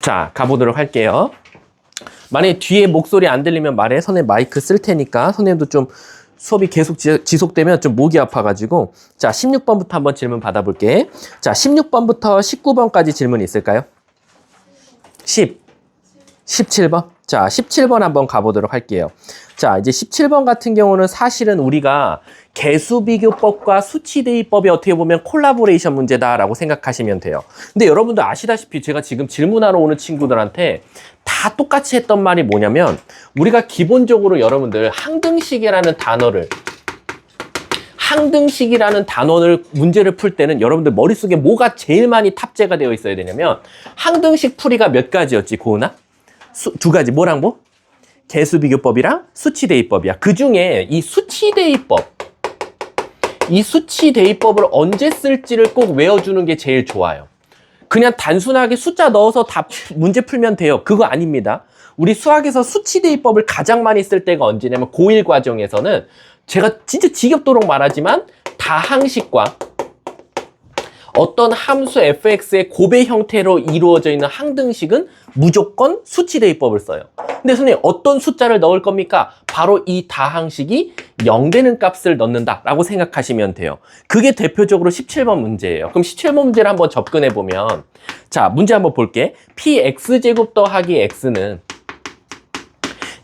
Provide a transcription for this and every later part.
자, 가보도록 할게요. 만약에 뒤에 목소리 안 들리면 말해. 선생님 마이크 쓸 테니까. 선생님도 좀 수업이 계속 지속되면 좀 목이 아파가지고. 자, 16번부터 한번 질문 받아볼게. 자, 16번부터 19번까지 질문 있을까요? 17번? 자, 17번 한번 가보도록 할게요. 자, 이제 17번 같은 경우는 사실은 우리가 개수비교법과 수치대입법이 어떻게 보면 콜라보레이션 문제다라고 생각하시면 돼요. 근데 여러분들 아시다시피 제가 지금 질문하러 오는 친구들한테 다 똑같이 했던 말이 뭐냐면 우리가 기본적으로 여러분들 항등식이라는 단원을 문제를 풀 때는 여러분들 머릿속에 뭐가 제일 많이 탑재가 되어 있어야 되냐면 항등식 풀이가 몇 가지였지, 고은아? 두 가지, 뭐랑 뭐? 개수비교법이랑 수치대입법이야. 그 중에 이 수치대입법을 언제 쓸지를 꼭 외워주는 게 제일 좋아요. 그냥 단순하게 숫자 넣어서 다 문제 풀면 돼요. 그거 아닙니다. 우리 수학에서 수치대입법을 가장 많이 쓸 때가 언제냐면 고1 과정에서는 제가 진짜 지겹도록 말하지만 다항식과 어떤 함수 fx의 곱의 형태로 이루어져 있는 항등식은 무조건 수치대입법을 써요. 근데 선생님 어떤 숫자를 넣을 겁니까? 바로 이 다항식이 0 되는 값을 넣는다라고 생각하시면 돼요. 그게 대표적으로 17번 문제예요. 그럼 17번 문제를 한번 접근해 보면 자, 문제 한번 볼게. px제곱 더하기 x는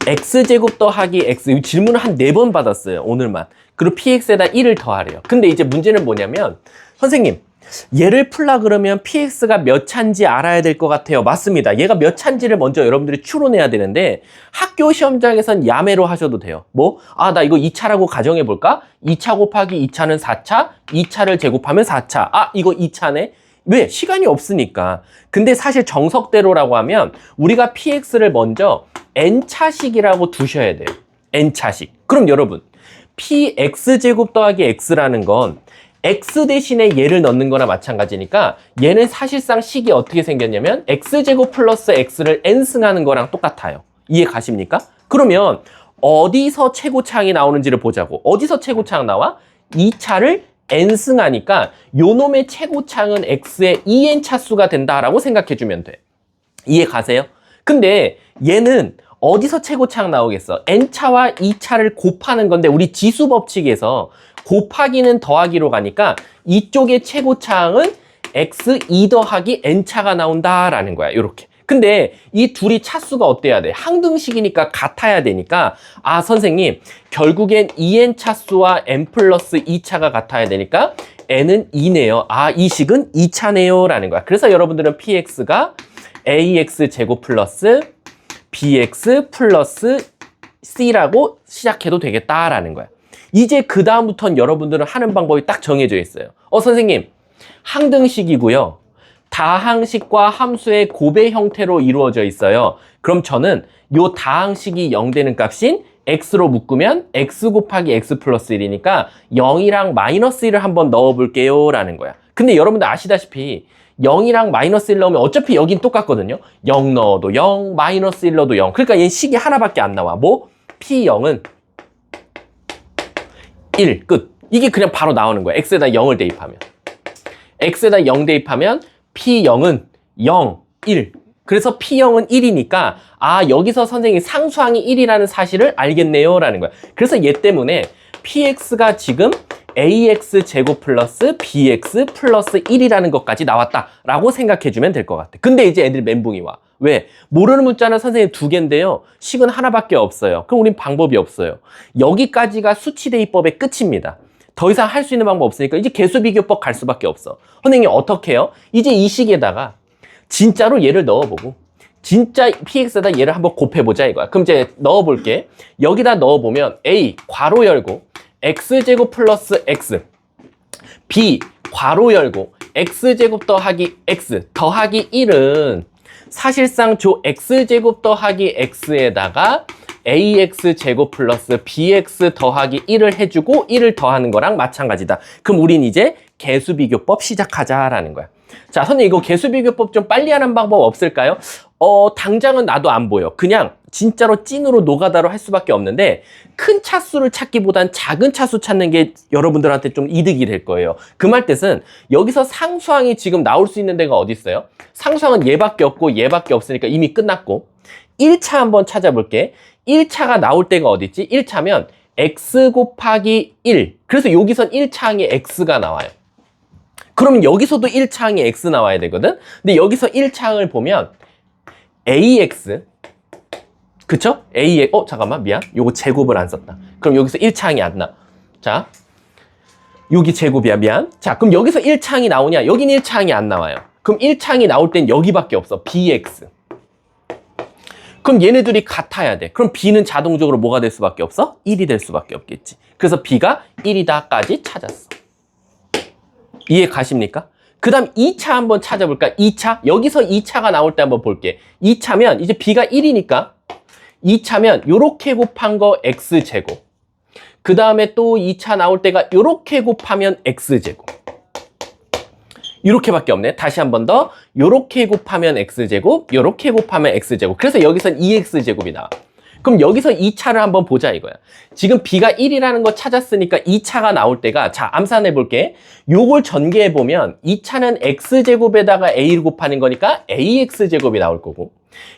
x제곱 더하기 x, 이 질문을 한 4번 받았어요, 오늘만. 그리고 px에다 1을 더하래요. 근데 이제 문제는 뭐냐면 선생님 얘를 풀라 그러면 px가 몇 차인지 알아야 될 것 같아요. 맞습니다. 얘가 몇 차인지를 먼저 여러분들이 추론해야 되는데 학교 시험장에선 야매로 하셔도 돼요. 뭐? 아, 나 이거 2차라고 가정해 볼까? 2차 곱하기 2차는 4차, 2차를 제곱하면 4차. 아, 이거 2차네? 왜? 시간이 없으니까. 근데 사실 정석대로라고 하면 우리가 px를 먼저 n차식이라고 두셔야 돼요. n차식. 그럼 여러분, px제곱 더하기 x라는 건 x 대신에 얘를 넣는 거나 마찬가지니까 얘는 사실상 식이 어떻게 생겼냐면 x제곱 플러스 x를 n승하는 거랑 똑같아요. 이해 가십니까? 그러면 어디서 최고차항이 나오는지를 보자고. 어디서 최고차항 나와? 2차를 n승하니까 요놈의 최고차항은 x의 2n 차수가 된다라고 생각해주면 돼. 이해 가세요? 근데 얘는 어디서 최고차항 나오겠어? n차와 2차를 곱하는 건데 우리 지수법칙에서 곱하기는 더하기로 가니까 이쪽의 최고차항은 x2 더하기 n차가 나온다라는 거야. 요렇게. 근데 이 둘이 차수가 어때야 돼? 항등식이니까 같아야 되니까 아, 선생님 결국엔 2n 차수와 n 플러스 2차가 같아야 되니까 n은 2네요. 아, 이 식은 2차네요 라는 거야. 그래서 여러분들은 px가 ax 제곱 플러스 bx 플러스 c라고 시작해도 되겠다라는 거야. 이제 그 다음부터는 여러분들은 하는 방법이 딱 정해져 있어요. 선생님, 항등식이고요. 다항식과 함수의 곱의 형태로 이루어져 있어요. 그럼 저는 요 다항식이 0 되는 값인 x로 묶으면 x 곱하기 x 플러스 1이니까 0이랑 마이너스 1을 한번 넣어볼게요 라는 거야. 근데 여러분들 아시다시피 0이랑 마이너스 1 넣으면 어차피 여긴 똑같거든요. 0 넣어도 0, 마이너스 1 넣어도 0. 그러니까 얘는 식이 하나밖에 안 나와. 뭐? p0은 1, 끝. 이게 그냥 바로 나오는 거야. x에다 0을 대입하면. x에다 0 대입하면 p0은 0, 1. 그래서 p0은 1이니까 아, 여기서 선생님이 상수항이 1이라는 사실을 알겠네요 라는 거야. 그래서 얘 때문에 px가 지금 ax 제곱 플러스 bx 플러스 1이라는 것까지 나왔다라고 생각해주면 될 것 같아. 근데 이제 애들 멘붕이 와. 왜? 모르는 문자는 선생님 2개인데요. 식은 하나밖에 없어요. 그럼 우린 방법이 없어요. 여기까지가 수치대입법의 끝입니다. 더 이상 할 수 있는 방법 없으니까 이제 개수비교법 갈 수밖에 없어. 선생님 어떻게 해요? 이제 이 식에다가 진짜로 얘를 넣어보고 진짜 px에다 얘를 한번 곱해보자 이거야. 그럼 이제 넣어볼게. 여기다 넣어보면 a 괄호 열고 x제곱 플러스 x b 괄호 열고 x제곱 더하기 x 더하기 1은 사실상 저 x제곱 더하기 x에다가 ax제곱 플러스 bx 더하기 1을 해주고 1을 더하는 거랑 마찬가지다. 그럼 우린 이제 개수비교법 시작하자라는 거야. 자, 선생님 이거 개수비교법 좀 빨리 하는 방법 없을까요? 당장은 나도 안 보여. 그냥 진짜로 찐으로 노가다로 할 수밖에 없는데 큰 차수를 찾기보단 작은 차수 찾는 게 여러분들한테 좀 이득이 될 거예요. 그 말 뜻은 여기서 상수항이 지금 나올 수 있는 데가 어디 있어요? 상수항은 얘밖에 없고 얘밖에 없으니까 이미 끝났고 1차 한번 찾아볼게. 1차가 나올 때가 어디 있지? 1차면 x 곱하기 1. 그래서 여기선 1차항이 x가 나와요. 그러면 여기서도 1차항이 x 나와야 되거든? 근데 여기서 1차항을 보면 ax 그쵸? ax 잠깐만 미안. 요거 제곱을 안 썼다. 그럼 여기서 1차항이 안 나. 자, 여기 제곱이야 미안. 자, 그럼 여기서 1차항이 나오냐? 여긴 1차항이 안 나와요. 그럼 1차항이 나올 땐 여기밖에 없어. bx. 그럼 얘네들이 같아야 돼. 그럼 b는 자동적으로 뭐가 될 수밖에 없어? 1이 될 수밖에 없겠지. 그래서 b가 1이다까지 찾았어. 이해 가십니까? 그 다음 2차 한번 찾아볼까? 2차? 여기서 2차가 나올 때 한번 볼게. 2차면 이제 b가 1이니까 2차면 요렇게 곱한 거 x제곱. 그 다음에 또 2차 나올 때가 요렇게 곱하면 x제곱. 이렇게밖에 없네. 다시 한 번 더. 요렇게 곱하면 x제곱, 요렇게 곱하면 x제곱. 그래서 여기선 2x제곱이 나와. 그럼 여기서 2차를 한번 보자 이거야. 지금 b가 1이라는 거 찾았으니까 2차가 나올 때가, 자, 암산해 볼게. 요걸 전개해 보면 2차는 x제곱에다가 a를 곱하는 거니까 ax제곱이 나올 거고,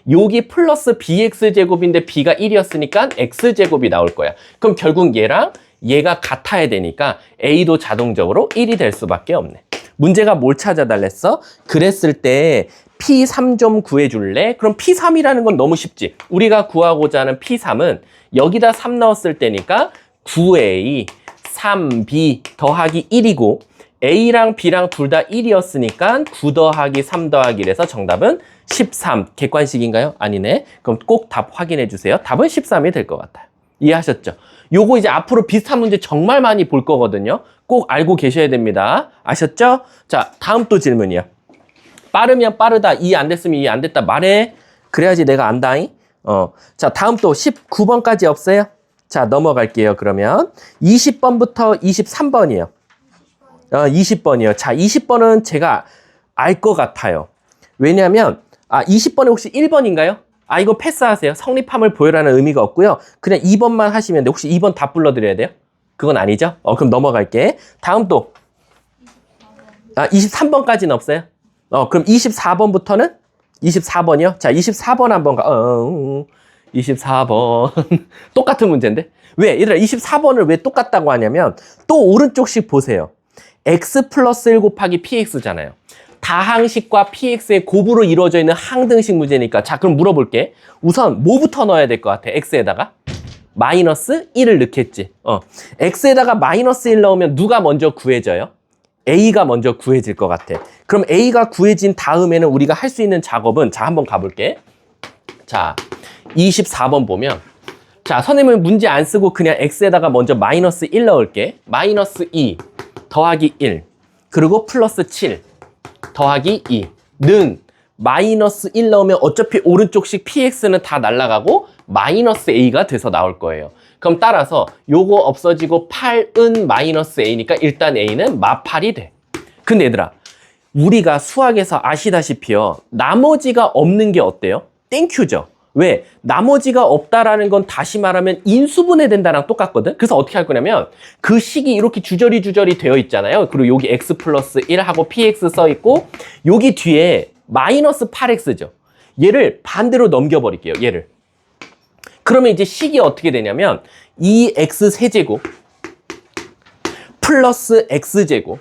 여기 플러스 bx제곱인데 b가 1이었으니까 x제곱이 나올 거야. 그럼 결국 얘랑 얘가 같아야 되니까 a도 자동적으로 1이 될 수밖에 없네. 문제가 뭘 찾아달랬어? 그랬을 때 P3 좀 구해줄래? 그럼 P3이라는 건 너무 쉽지. 우리가 구하고자 하는 P3은 여기다 3 넣었을 때니까 9A, 3B 더하기 1이고 A랑 B랑 둘 다 1이었으니까 9 더하기 3 더하기 1에서 정답은 13. 객관식인가요? 아니네. 그럼 꼭 답 확인해 주세요. 답은 13이 될 것 같아요. 이해하셨죠? 요거 이제 앞으로 비슷한 문제 정말 많이 볼 거거든요. 꼭 알고 계셔야 됩니다. 아셨죠? 자, 다음 또 질문이요. 빠르면 빠르다. 이해 안 됐으면 이해 안 됐다. 말해. 그래야지 내가 안다잉. 자, 다음 또 19번까지 없어요? 자, 넘어갈게요. 그러면 20번부터 23번이요. 20번이요. 자, 20번은 제가 알 것 같아요. 왜냐면 20번에 혹시 1번인가요? 이거 패스하세요. 성립함을 보여라는 의미가 없고요. 그냥 2번만 하시면 돼. 혹시 2번 다 불러드려야 돼요? 그건 아니죠? 그럼 넘어갈게. 다음 또 23번까지는 없어요? 그럼 24번부터는? 24번이요? 자, 24번 한번 24번 똑같은 문제인데? 왜? 얘들아 24번을 왜 똑같다고 하냐면 또 오른쪽씩 보세요. x 플러스 1 곱하기 px잖아요. 다항식과 px의 곱으로 이루어져 있는 항등식 문제니까. 자, 그럼 물어볼게. 우선 뭐부터 넣어야 될 것 같아? x에다가 마이너스 1을 넣겠지. x에다가 마이너스 1 넣으면 누가 먼저 구해져요? a가 먼저 구해질 것 같아. 그럼 a가 구해진 다음에는 우리가 할 수 있는 작업은, 자, 한번 가볼게. 자, 24번 보면, 자, 선생님은 문제 안 쓰고 그냥 x에다가 먼저 마이너스 1 넣을게. 마이너스 2 더하기 1 그리고 플러스 7 더하기 2는 마이너스 1 넣으면 어차피 오른쪽식 px는 다 날아가고 마이너스 a가 돼서 나올 거예요. 그럼 따라서 요거 없어지고 8은 마이너스 a니까 일단 a는 마8이 돼. 근데 얘들아, 우리가 수학에서 아시다시피요, 나머지가 없는 게 어때요? 땡큐죠. 왜? 나머지가 없다라는 건 다시 말하면 인수분해 된다랑 똑같거든. 그래서 어떻게 할 거냐면 그 식이 이렇게 주저리 되어 있잖아요. 그리고 여기 x 플러스 1하고 px 써 있고 여기 뒤에 마이너스 8x죠. 얘를 반대로 넘겨버릴게요. 얘를. 그러면 이제 식이 어떻게 되냐면 2x 세제곱 플러스 x제곱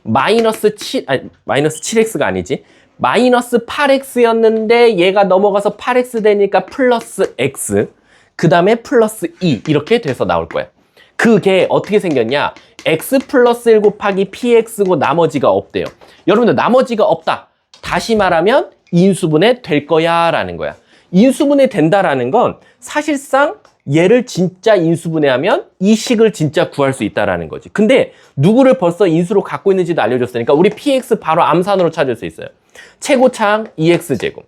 마이너스 7x가 아니지. 마이너스 8x였는데 얘가 넘어가서 8x 되니까 플러스 x 그 다음에 플러스 2 이렇게 돼서 나올 거야. 그게 어떻게 생겼냐? x 플러스 1 곱하기 px고 나머지가 없대요. 여러분들 나머지가 없다. 다시 말하면 인수분해 될 거야 라는 거야. 인수분해 된다라는 건 사실상 얘를 진짜 인수분해하면 이 식을 진짜 구할 수 있다라는 거지. 근데 누구를 벌써 인수로 갖고 있는지도 알려줬으니까 우리 px 바로 암산으로 찾을 수 있어요. 최고차항 2x제곱.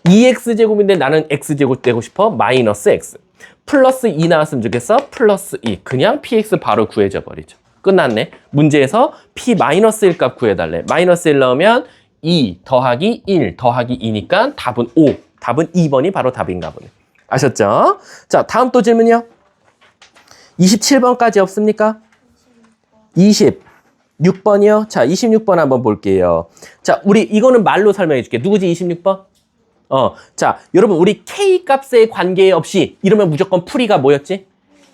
2x제곱인데 나는 x제곱 되고 싶어. 마이너스 x. 플러스 2 나왔으면 좋겠어. 플러스 2. 그냥 px 바로 구해져 버리죠. 끝났네. 문제에서 p 마이너스 1 값 구해달래. 마이너스 1 넣으면 2 더하기 1 더하기 2니까 답은 5. 답은 2번이 바로 답인가 보네. 아셨죠? 자, 다음 또 질문이요. 27번까지 없습니까? 26번이요. 자, 26번 한번 볼게요. 자, 우리 이거는 말로 설명해 줄게. 누구지, 26번? 자, 여러분, 우리 K 값에 관계없이 이러면 무조건 풀이가 뭐였지?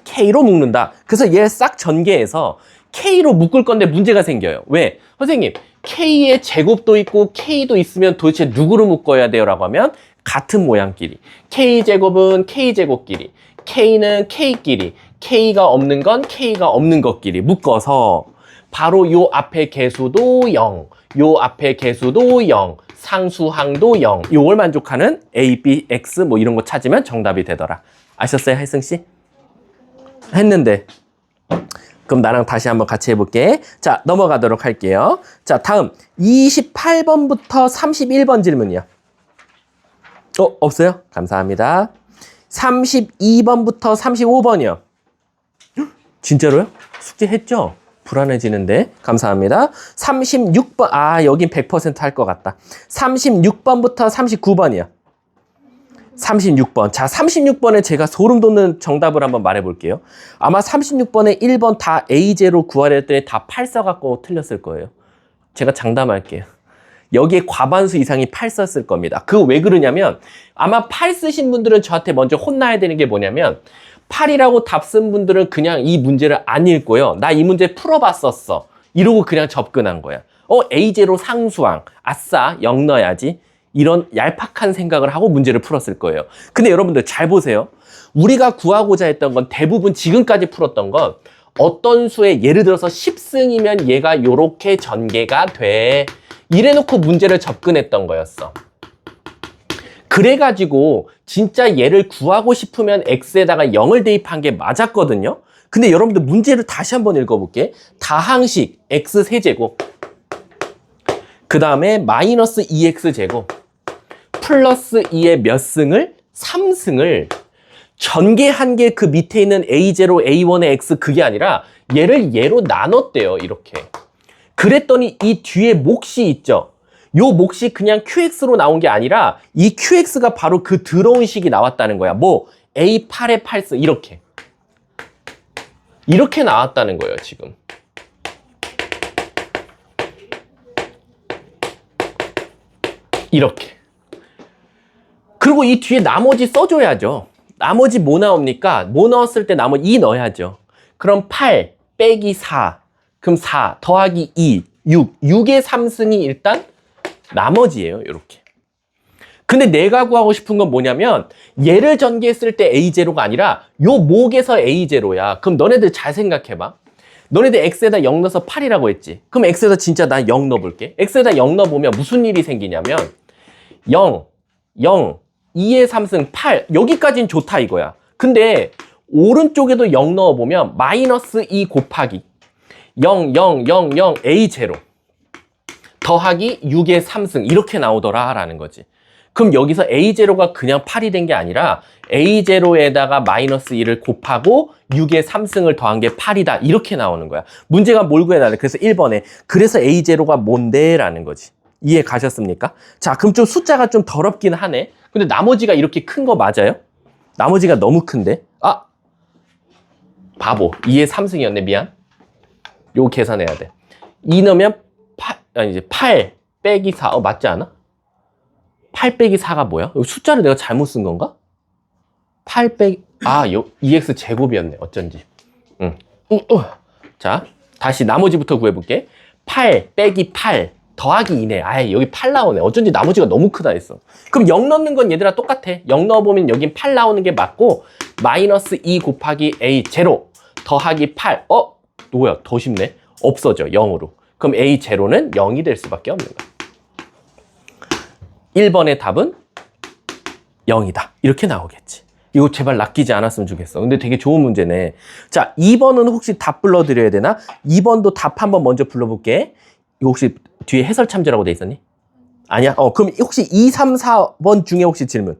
K로 묶는다. 그래서 얘를 싹 전개해서 K로 묶을 건데 문제가 생겨요. 왜? 선생님, K의 제곱도 있고 K도 있으면 도대체 누구로 묶어야 돼요? 라고 하면 같은 모양끼리. K제곱은 K제곱끼리, K는 K끼리, K가 없는 건 K가 없는 것끼리 묶어서 바로 요 앞에 개수도 0, 요 앞에 개수도 0, 상수항도 0. 요걸 만족하는 A, B, X 뭐 이런 거 찾으면 정답이 되더라. 아셨어요, 혜승씨? 했는데. 그럼 나랑 다시 한번 같이 해볼게. 자, 넘어가도록 할게요. 자, 다음 28번부터 31번 질문이요. 없어요? 감사합니다. 32번부터 35번이요. 진짜로요? 숙제했죠? 불안해지는데. 감사합니다. 36번, 여긴 100% 할 것 같다. 36번부터 39번이요. 36번. 자, 36번에 제가 소름 돋는 정답을 한번 말해 볼게요. 아마 36번에 1번 다 A제로 구하려 했더니 다 8 써갖고 틀렸을 거예요. 제가 장담할게요. 여기에 과반수 이상이 8 썼을 겁니다. 그거 왜 그러냐면 아마 8 쓰신 분들은 저한테 먼저 혼나야 되는 게 뭐냐면 8이라고 답 쓴 분들은 그냥 이 문제를 안 읽고요. 나 이 문제 풀어봤었어. 이러고 그냥 접근한 거야. A제로 상수항. 아싸, 0 넣어야지. 이런 얄팍한 생각을 하고 문제를 풀었을 거예요. 근데 여러분들 잘 보세요. 우리가 구하고자 했던 건 대부분 지금까지 풀었던 건 어떤 수의 예를 들어서 10승이면 얘가 요렇게 전개가 돼. 이래놓고 문제를 접근했던 거였어. 그래가지고 진짜 얘를 구하고 싶으면 x에다가 0을 대입한 게 맞았거든요. 근데 여러분들 문제를 다시 한번 읽어볼게. 다항식 x 세제곱 그 다음에 마이너스 2x제곱 플러스 2의 몇 승을? 3승을 전개한 게 그 밑에 있는 A0, A1의 x 그게 아니라 얘를 얘로 나눴대요. 이렇게. 그랬더니 이 뒤에 몫이 있죠. 요 몫이 그냥 QX로 나온 게 아니라 이 QX가 바로 그 들어온 식이 나왔다는 거야. 뭐 A8의 8승 이렇게. 이렇게 나왔다는 거예요. 지금. 이렇게. 그리고 이 뒤에 나머지 써줘야죠. 나머지 뭐 나옵니까? 뭐 넣었을 때 나머지 2 넣어야죠. 그럼 8 빼기 4. 그럼 4 더하기 2, 6. 6의 3승이 일단 나머지예요. 이렇게. 근데 내가 구하고 싶은 건 뭐냐면 얘를 전개했을 때 A0가 아니라 요 목에서 A0야. 그럼 너네들 잘 생각해봐. 너네들 X에다 0 넣어서 8이라고 했지. 그럼 X에다 진짜 난 0 넣어볼게. X에다 0 넣어보면 무슨 일이 생기냐면 0, 0, 2의 3승 8 여기까지는 좋다 이거야. 근데 오른쪽에도 0 넣어보면 마이너스 2 곱하기 0, 0, 0, 0, A0 더하기 6의 3승 이렇게 나오더라 라는 거지. 그럼 여기서 A0가 그냥 8이 된 게 아니라 A0에다가 마이너스 2를 곱하고 6의 3승을 더한 게 8이다 이렇게 나오는 거야. 문제가 뭘 구해달래. 그래서 1번에 그래서 A0가 뭔데? 라는 거지. 이해 가셨습니까? 자, 그럼 좀 숫자가 좀 더럽긴 하네. 근데 나머지가 이렇게 큰 거 맞아요? 나머지가 너무 큰데? 바보. 2의 3승이었네. 미안. 요거 계산해야 돼. 2 넣으면 8 빼기 4. 맞지 않아? 8 빼기 4가 뭐야? 여기 숫자를 내가 잘못 쓴 건가? 8 빼기 2x 제곱이었네. 어쩐지. 자, 다시 나머지부터 구해볼게. 8 빼기 8 더하기 2네. 여기 8 나오네. 어쩐지 나머지가 너무 크다 했어. 그럼 0 넣는 건 얘들아 똑같아. 0 넣어보면 여긴 8 나오는 게 맞고 마이너스 2 곱하기 A0 더하기 8. 뭐야? 더 쉽네. 없어져. 0으로. 그럼 A0는 0이 될 수밖에 없는 거야. 1번의 답은 0이다. 이렇게 나오겠지. 이거 제발 낚이지 않았으면 좋겠어. 근데 되게 좋은 문제네. 자, 2번은 혹시 답 불러드려야 되나? 2번도 답 한번 먼저 불러볼게. 이거 혹시 뒤에 해설 참조라고 돼 있었니? 아니야? 그럼 혹시 2, 3, 4번 중에 혹시 질문?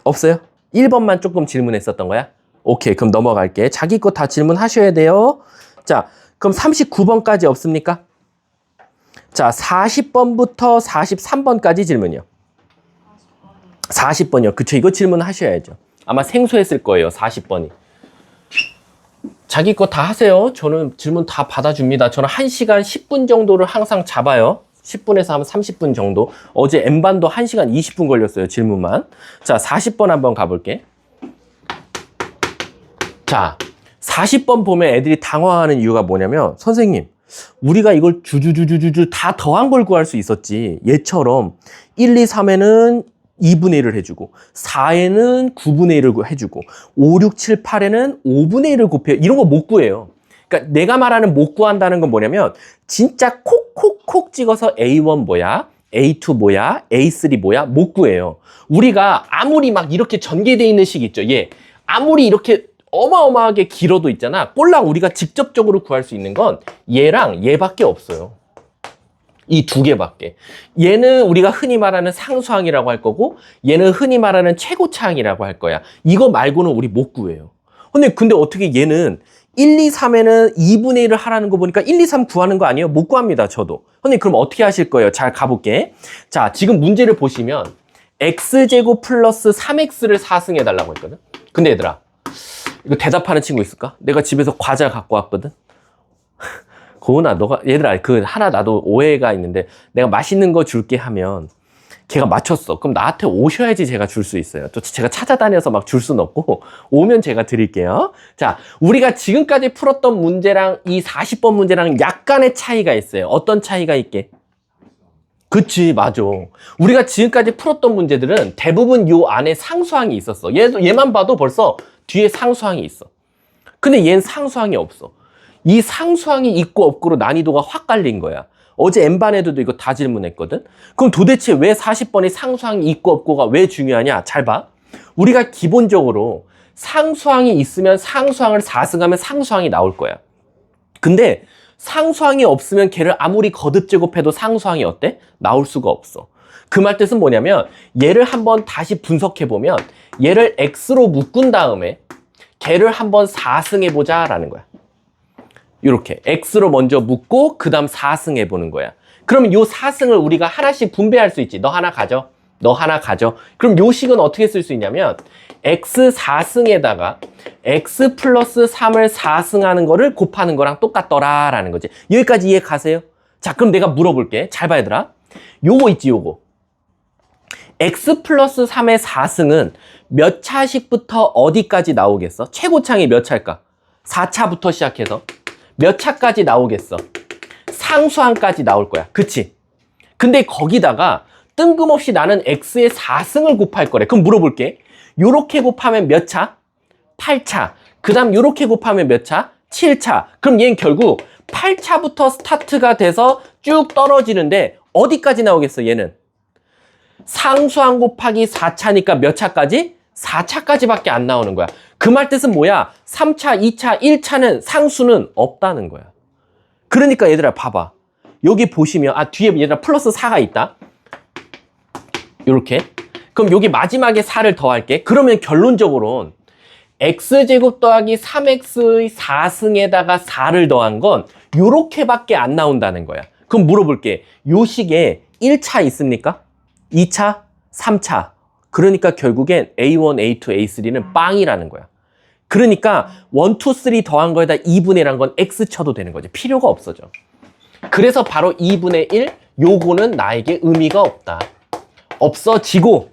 없어요? 1번만 조금 질문했었던 거야? 오케이, 그럼 넘어갈게. 자기 거 다 질문하셔야 돼요. 자, 그럼 39번까지 없습니까? 자, 40번부터 43번까지 질문이요. 40번이요. 그쵸. 이거 질문하셔야죠. 아마 생소했을 거예요. 40번이. 자기 거 다 하세요. 저는 질문 다 받아줍니다. 저는 1시간 10분 정도를 항상 잡아요. 10분에서 하면 30분 정도. 어제 N반도 1시간 20분 걸렸어요. 질문만. 자, 40번 한번 가볼게. 자, 40번 보면 애들이 당황하는 이유가 뭐냐면, 선생님, 우리가 이걸 주주주주주주 다 더한 걸 구할 수 있었지. 얘처럼 1, 2, 3에는 2분의 1을 해주고, 4에는 9분의 1을 해주고, 5, 6, 7, 8에는 5분의 1을 곱해요. 이런 거 못 구해요. 그러니까 내가 말하는 못 구한다는 건 뭐냐면, 진짜 콕콕콕 찍어서 A1 뭐야, A2 뭐야, A3 뭐야, 못 구해요. 우리가 아무리 막 이렇게 전개되어 있는 식 있죠. 얘 아무리 이렇게 어마어마하게 길어도 있잖아. 꼴랑 우리가 직접적으로 구할 수 있는 건 얘랑 얘밖에 없어요. 이 두 개밖에. 얘는 우리가 흔히 말하는 상수항이라고 할 거고, 얘는 흔히 말하는 최고차항이라고 할 거야. 이거 말고는 우리 못 구해요. 근데 어떻게 얘는 1, 2, 3에는 2분의 1을 하라는 거 보니까 1, 2, 3 구하는 거 아니에요? 못 구합니다, 저도. 근데 그럼 어떻게 하실 거예요? 잘 가볼게. 자, 지금 문제를 보시면 x제곱 플러스 3x를 4승해 달라고 했거든. 근데 얘들아, 이거 대답하는 친구 있을까? 내가 집에서 과자 갖고 왔거든. 고은아, 너가, 얘들아, 하나 나도 오해가 있는데, 내가 맛있는 거 줄게 하면, 걔가 맞췄어. 그럼 나한테 오셔야지 제가 줄 수 있어요. 또 제가 찾아다녀서 막 줄 수는 없고, 오면 제가 드릴게요. 자, 우리가 지금까지 풀었던 문제랑 이 40번 문제랑 약간의 차이가 있어요. 어떤 차이가 있게? 그치, 맞아. 우리가 지금까지 풀었던 문제들은 대부분 요 안에 상수항이 있었어. 얘만 봐도 벌써 뒤에 상수항이 있어. 근데 얘는 상수항이 없어. 이 상수항이 있고 없고로 난이도가 확 갈린 거야. 어제 N반에도 이거 다 질문했거든. 그럼 도대체 왜 40번이 상수항이 있고 없고가 왜 중요하냐? 잘 봐. 우리가 기본적으로 상수항이 있으면 상수항을 4승하면 상수항이 나올 거야. 근데 상수항이 없으면 걔를 아무리 거듭 제곱해도 상수항이 어때? 나올 수가 없어. 그 말 뜻은 뭐냐면 얘를 한번 다시 분석해보면 얘를 x로 묶은 다음에 걔를 한번 4승해보자 라는 거야. 이렇게 x로 먼저 묶고 그 다음 4승 해보는 거야. 그러면 요 4승을 우리가 하나씩 분배할 수 있지. 너 하나 가져. 너 하나 가져. 그럼 요 식은 어떻게 쓸 수 있냐면 x 4승에다가 x 플러스 3을 4승하는 거를 곱하는 거랑 똑같더라 라는 거지. 여기까지 이해 가세요? 자, 그럼 내가 물어볼게. 잘 봐, 얘들아. 요거 있지, 요거. x 플러스 3의 4승은 몇 차씩부터 어디까지 나오겠어? 최고차항이 몇 차일까? 4차부터 시작해서 몇 차까지 나오겠어? 상수항까지 나올 거야. 그치? 근데 거기다가 뜬금없이 나는 x의 4승을 곱할 거래. 그럼 물어볼게. 요렇게 곱하면 몇 차? 8차. 그 다음 요렇게 곱하면 몇 차? 7차. 그럼 얘는 결국 8차부터 스타트가 돼서 쭉 떨어지는데 어디까지 나오겠어, 얘는? 상수항 곱하기 4차니까 몇 차까지? 4차까지밖에 안 나오는 거야. 그 말 뜻은 뭐야? 3차, 2차, 1차는 상수는 없다는 거야. 그러니까 얘들아 봐봐. 여기 보시면 뒤에 얘들아 플러스 4가 있다. 요렇게. 그럼 여기 마지막에 4를 더할게. 그러면 결론적으로는 x제곱 더하기 3x의 4승에다가 4를 더한 건 요렇게밖에 안 나온다는 거야. 그럼 물어볼게. 요 식에 1차 있습니까? 2차? 3차? 그러니까 결국엔 A1, A2, A3는 빵이라는 거야. 그러니까 1, 2, 3 더한 거에다 2분의 1한 건 X 쳐도 되는 거지. 필요가 없어져. 그래서 바로 2분의 1, 요거는 나에게 의미가 없다. 없어지고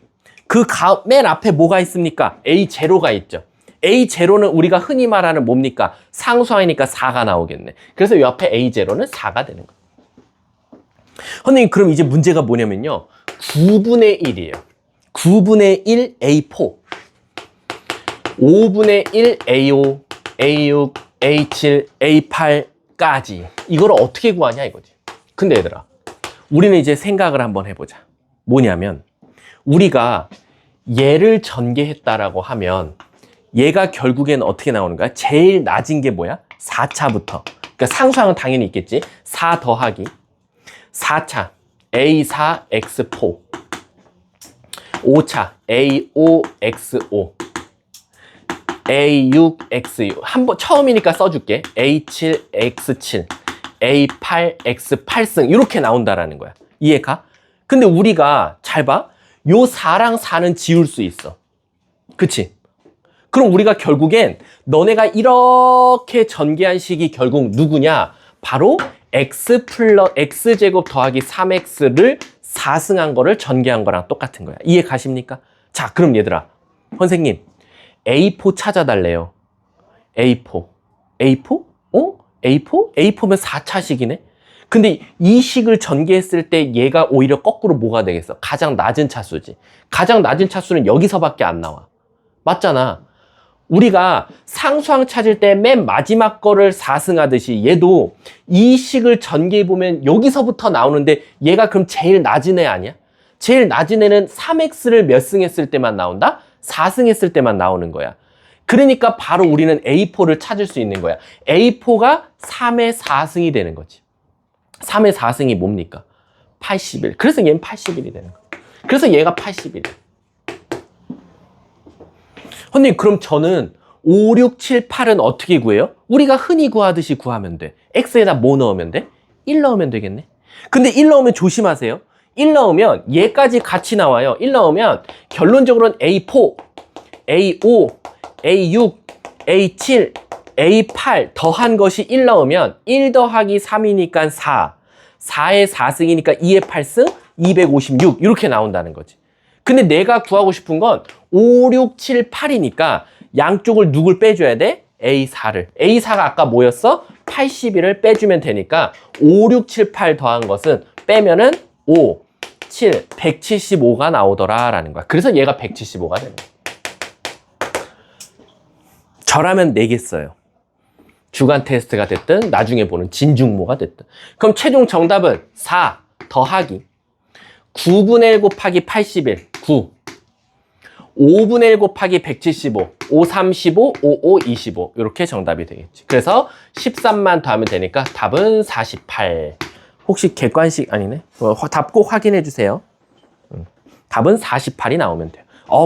그 맨 앞에 뭐가 있습니까? A0가 있죠. A0는 우리가 흔히 말하는 뭡니까? 상수항이니까 4가 나오겠네. 그래서 이 앞에 A0는 4가 되는 거예요. 선생님, 그럼 이제 문제가 뭐냐면요. 9분의 1이에요. 9분의 1 A4, 5분의 1 A5, A6, A7, A8까지 이걸 어떻게 구하냐 이거지. 근데 얘들아, 우리는 이제 생각을 한번 해보자. 뭐냐면 우리가 얘를 전개했다라고 하면 얘가 결국엔 어떻게 나오는 거야? 제일 낮은 게 뭐야? 4차부터. 그러니까 상수항은 당연히 있겠지. 4 더하기 4차 A4, X4, 5차 A5, X5, A6, X6. 한번 처음이니까 써줄게. A7, X7, A8, X8승 이렇게 나온다라는 거야. 이해가? 근데 우리가 잘 봐. 요 4랑 4는 지울 수 있어. 그치? 그럼 우리가 결국엔 너네가 이렇게 전개한 식이 결국 누구냐? 바로 x제곱 더하기 3x를 4승한 거를 전개한 거랑 똑같은 거야. 이해 가십니까? 자, 그럼 얘들아, 선생님 A4 찾아달래요. A4 A4? A4면 4차식이네? 근데 이 식을 전개했을 때 얘가 오히려 거꾸로 뭐가 되겠어? 가장 낮은 차수지. 가장 낮은 차수는 여기서밖에 안 나와. 맞잖아. 우리가 상수항 찾을 때 맨 마지막 거를 4승하듯이 얘도 이 식을 전개해보면 여기서부터 나오는데 얘가 그럼 제일 낮은 애 아니야? 제일 낮은 애는 3x를 몇 승했을 때만 나온다? 4승했을 때만 나오는 거야. 그러니까 바로 우리는 A4를 찾을 수 있는 거야. A4가 3의 4승이 되는 거지. 3의 4승이 뭡니까? 81. 그래서 얘는 81이 되는 거야. 그래서 얘가 81. 선생님, 그럼 저는 5, 6, 7, 8은 어떻게 구해요? 우리가 흔히 구하듯이 구하면 돼. X에다 뭐 넣으면 돼? 1 넣으면 되겠네. 근데 1 넣으면 조심하세요. 1 넣으면 얘까지 같이 나와요. 1 넣으면 결론적으로는 A4, A5, A6, A7, A8 더한 것이 1 넣으면 1 더하기 3이니까 4, 4의 4승이니까 2의 8승, 256 이렇게 나온다는 거지. 근데 내가 구하고 싶은 건 5, 6, 7, 8이니까 양쪽을 누굴 빼줘야 돼? A4를. A4가 아까 뭐였어? 81을 빼주면 되니까 5, 6, 7, 8 더한 것은 빼면은 5, 7, 175가 나오더라 라는 거야. 그래서 얘가 175가 되는 거야. 저라면 내겠어요. 주간 테스트가 됐든 나중에 보는 진중모가 됐든. 그럼 최종 정답은 4 더하기 9분의 1 곱하기 81, 9. 5분의 1 곱하기 175, 5, 35, 5, 5, 25. 이렇게 정답이 되겠지. 그래서 13만 더하면 되니까 답은 48. 혹시 객관식 아니네? 답 꼭 확인해 주세요. 답은 48이 나오면 돼요.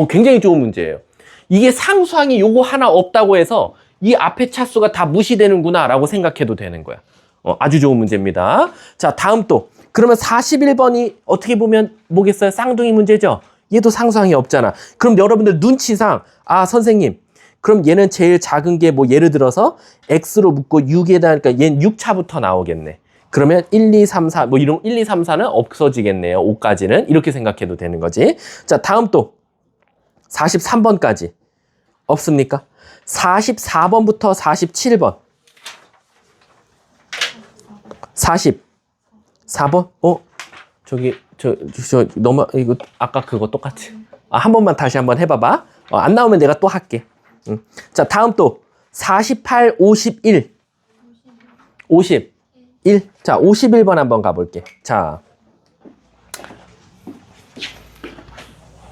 굉장히 좋은 문제예요. 이게 상수항이 요거 하나 없다고 해서 이 앞에 차수가 다 무시되는구나 라고 생각해도 되는 거야. 아주 좋은 문제입니다. 자, 다음 또. 그러면 41번이 어떻게 보면 뭐겠어요? 쌍둥이 문제죠? 얘도 상수항이 없잖아. 그럼 여러분들 눈치상, 선생님, 그럼 얘는 제일 작은 게 뭐 예를 들어서 x로 묶고 6에다 하니까 얘는 6차부터 나오겠네. 그러면 1, 2, 3, 4, 뭐 이런 1, 2, 3, 4는 없어지겠네요. 5까지는. 이렇게 생각해도 되는 거지. 자, 다음 또 43번까지. 없습니까? 44번부터 47번. 44번? 너무, 이거, 아까 그거 똑같이. 한 번만 다시 한번 해봐봐. 안 나오면 내가 또 할게. 자, 다음 또, 48, 51. 51. 자, 51번 한번 가볼게. 자.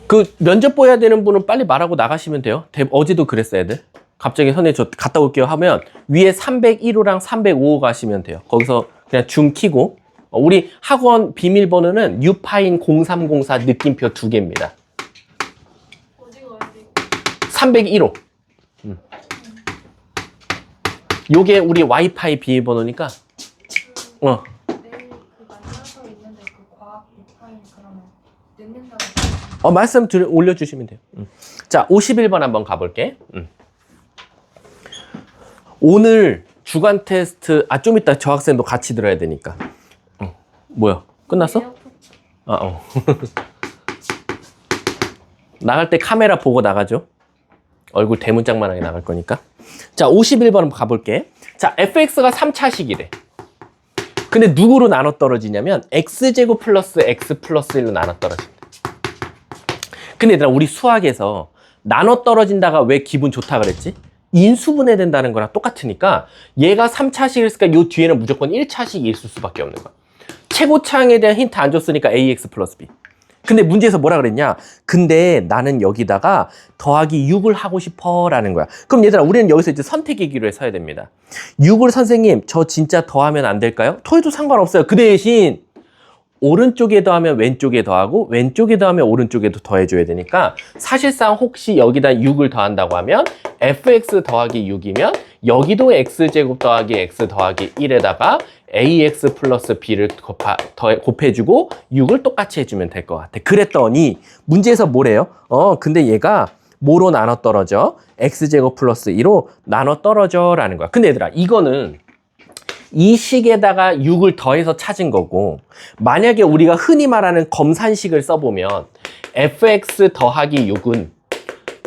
그 면접 보야 되는 분은 빨리 말하고 나가시면 돼요. 어제도 그랬어, 애들. 갑자기 선생님 저 갔다 올게요 하면 위에 301호랑 305호 가시면 돼요. 거기서 그냥 줌 키고. 우리 학원 비밀번호는 유파인 0304 느낌표 2개입니다. 301호. 요게 우리 와이파이 비밀번호니까. 말씀 올려주시면 돼요. 자, 51번 한번 가볼게. 오늘 주간 테스트, 좀 이따 저 학생도 같이 들어야 되니까. 뭐야? 끝났어? 나갈 때 카메라 보고 나가죠. 얼굴 대문짝만하게 나갈 거니까. 자, 51번 한번 가볼게. 자, fx가 3차식이래. 근데 누구로 나눠 떨어지냐면 x제곱 플러스 x 플러스 1로 나눠 떨어진다. 근데 얘들아, 우리 수학에서 나눠 떨어진다가 왜 기분 좋다 그랬지? 인수분해 된다는 거랑 똑같으니까 얘가 3차식이었으니까 요 뒤에는 무조건 1차식이 있을 수밖에 없는 거야. 최고차항에 대한 힌트 안 줬으니까 ax 플러스 b. 근데 문제에서 뭐라 그랬냐? 근데 나는 여기다가 더하기 6을 하고 싶어 라는 거야. 그럼 얘들아, 우리는 여기서 이제 선택의 기로에 서야 됩니다. 6을 선생님, 저 진짜 더하면 안 될까요? 더해도 상관없어요. 그 대신 오른쪽에 더하면 왼쪽에 더하고 왼쪽에 더하면 오른쪽에도 더해줘야 되니까 사실상 혹시 여기다 6을 더한다고 하면 fx 더하기 6이면 여기도 x제곱 더하기 x 더하기 1에다가 ax 플러스 b를 곱해주고 6을 똑같이 해주면 될 것 같아. 그랬더니 문제에서 뭐래요? 근데 얘가 뭐로 나눠 떨어져? x제곱 플러스 2로 나눠 떨어져 라는 거야. 근데 얘들아, 이거는 이 식에다가 6을 더해서 찾은 거고, 만약에 우리가 흔히 말하는 검산식을 써보면 fx 더하기 6은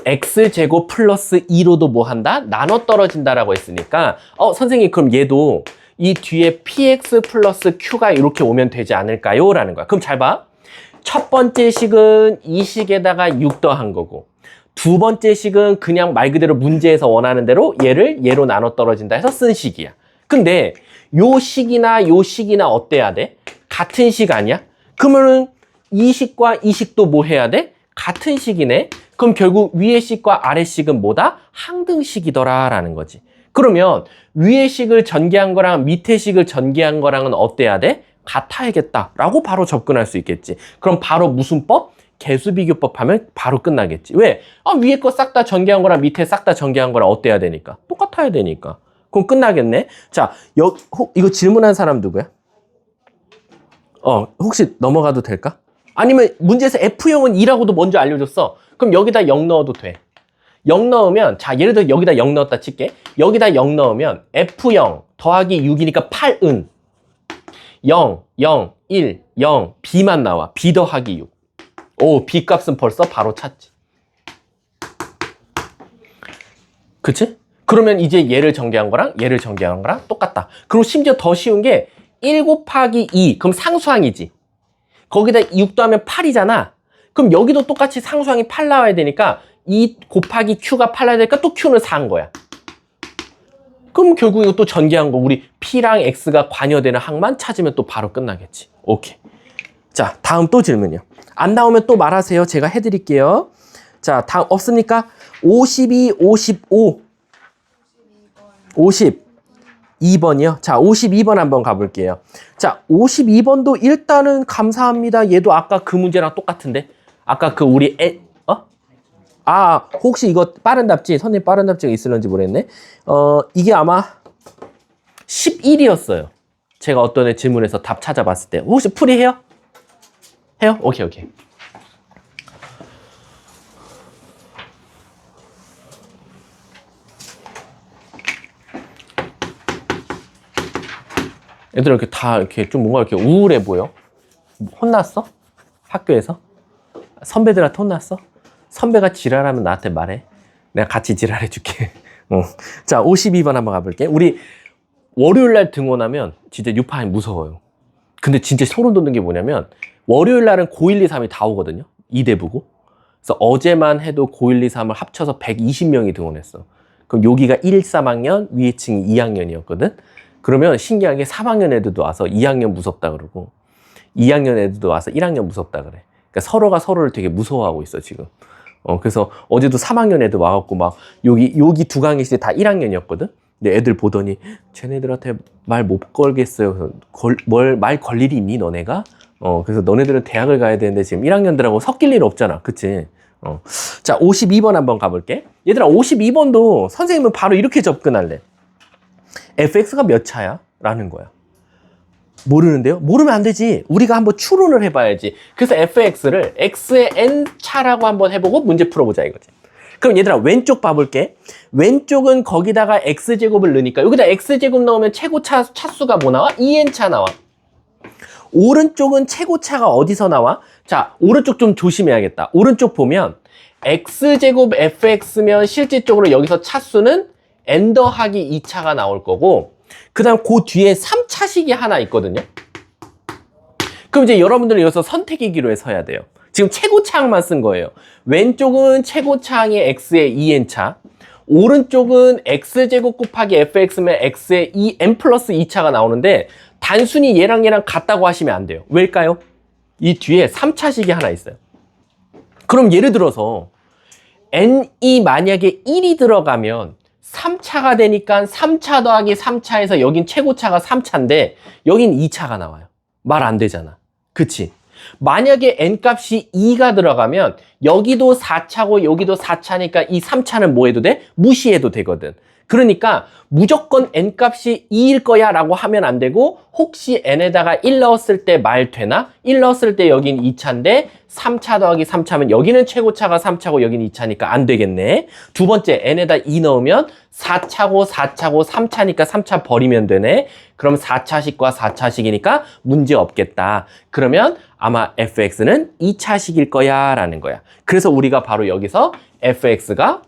x제곱 플러스 2로도 뭐 한다? 나눠 떨어진다라고 했으니까 선생님, 그럼 얘도 이 뒤에 px 플러스 q가 이렇게 오면 되지 않을까요? 라는 거야. 그럼 잘 봐. 첫 번째 식은 이 식에다가 6 더한 거고, 두 번째 식은 그냥 말 그대로 문제에서 원하는 대로 얘를 얘로 나눠 떨어진다 해서 쓴 식이야. 근데 요 식이나 어때야 돼? 같은 식 아니야? 그러면은 이 식과 이 식도 뭐 해야 돼? 같은 식이네? 그럼 결국 위의 식과 아래 식은 뭐다? 항등식이더라 라는 거지. 그러면 위의 식을 전개한 거랑 밑에 식을 전개한 거랑은 어때야 돼? 같아야겠다 라고 바로 접근할 수 있겠지. 그럼 바로 무슨 법? 개수비교법 하면 바로 끝나겠지. 왜? 위에 거 싹 다 전개한 거랑 밑에 싹 다 전개한 거랑 어때야 되니까? 똑같아야 되니까. 그럼 끝나겠네. 자, 이거 질문한 사람 누구야? 혹시 넘어가도 될까? 아니면 문제에서 F형은 2라고도 먼저 알려줬어. 그럼 여기다 0 넣어도 돼. 0 넣으면, 자, 예를 들어 여기다 0 넣었다 칠게. 여기다 0 넣으면 F0 더하기 6이니까 8은 0, 0, 1, 0, B만 나와. B 더하기 6. 오, B 값은 벌써 바로 찾지. 그치? 그러면 이제 얘를 전개한 거랑 얘를 전개한 거랑 똑같다. 그리고 심지어 더 쉬운 게 1 곱하기 2. 그럼 상수항이지. 거기다 6 더하면 8이잖아. 그럼 여기도 똑같이 상수항이 8 나와야 되니까 2 곱하기 Q가 8 나와야 되니까 또 Q는 4인 거야. 그럼 결국 이거 또 전개한 거, 우리 P랑 X가 관여되는 항만 찾으면 또 바로 끝나겠지. 오케이. 자, 다음 또 질문이요. 안 나오면 또 말하세요. 제가 해드릴게요. 자, 다음 없습니까? 52, 55. 52번이요. 자, 52번 한번 가볼게요. 자, 52번도 일단은 감사합니다. 얘도 아까 그 문제랑 똑같은데? 아까 그 우리 혹시 이거 빠른 답지? 선생님 빠른 답지가 있을런지 모르겠네. 이게 아마 11이었어요. 제가 어떤 애 질문에서 답 찾아봤을 때. 혹시 풀이해요? 해요? 오케이. 애들 이렇게 다 이렇게 좀 뭔가 이렇게 우울해 보여. 혼났어? 학교에서? 선배들한테 혼났어? 선배가 지랄하면 나한테 말해. 내가 같이 지랄해 줄게. 자, 52번 한번 가볼게. 우리 월요일날 등원하면 진짜 6파이 무서워요. 근데 진짜 소름 돋는 게 뭐냐면 월요일날은 고1, 2, 3이 다 오거든요. 2대부고. 그래서 어제만 해도 고1, 2, 3을 합쳐서 120명이 등원했어. 그럼 여기가 1, 3학년, 위에 층이 2학년이었거든. 그러면 신기하게 3학년 애들도 와서 2학년 무섭다 그러고 2학년 애들도 와서 1학년 무섭다 그래. 그러니까 서로가 서로를 되게 무서워하고 있어 지금. 그래서 어제도 3학년 애들 와갖고 막 여기 두 강의실에 다 1학년이었거든. 근데 애들 보더니 쟤네들한테 말 못 걸겠어요. 말 걸 일이 있니 너네가? 그래서 너네들은 대학을 가야 되는데 지금 1학년들하고 섞일 일 없잖아. 그치? 자, 52번 한번 가볼게. 얘들아, 52번도 선생님은 바로 이렇게 접근할래. fx가 몇 차야? 라는 거야. 모르는데요? 모르면 안 되지. 우리가 한번 추론을 해봐야지. 그래서 fx를 x의 n차라고 한번 해보고 문제 풀어보자 이거지. 그럼 얘들아, 왼쪽 봐볼게. 왼쪽은 거기다가 x제곱을 넣으니까 여기다 x제곱 넣으면 최고차 차수가 뭐 나와? 2n차 나와. 오른쪽은 최고차가 어디서 나와? 자, 오른쪽 좀 조심해야겠다. 오른쪽 보면 x제곱 fx면 실질적으로 여기서 차수는 n 더하기 2차가 나올 거고, 그 다음 그 뒤에 3차식이 하나 있거든요. 그럼 이제 여러분들은 여기서 선택의 기로에 서야 돼요. 지금 최고차항만 쓴 거예요. 왼쪽은 최고차항이 x의 2n차, 오른쪽은 x제곱 곱하기 fx면 x의 n 플러스 2차가 나오는데 단순히 얘랑 같다고 하시면 안 돼요. 왜일까요? 이 뒤에 3차식이 하나 있어요. 그럼 예를 들어서 n이 만약에 1이 들어가면 3차가 되니까 3차 더하기 3차에서 여긴 최고차가 3차인데 여긴 2차가 나와요. 말 안 되잖아. 그치? 만약에 n값이 2가 들어가면 여기도 4차고 여기도 4차니까 이 3차는 뭐 해도 돼? 무시해도 되거든. 그러니까 무조건 n값이 2일 거야 라고 하면 안 되고 혹시 n에다가 1 넣었을 때 말 되나? 1 넣었을 때 여긴 2차인데 3차 더하기 3차면 여기는 최고차가 3차고 여기는 2차니까 안 되겠네. 두 번째 n에다 2 넣으면 4차고 4차고 3차니까 3차 버리면 되네. 그럼 4차식과 4차식이니까 문제 없겠다. 그러면 아마 fx는 2차식일 거야 라는 거야. 그래서 우리가 바로 여기서 fx가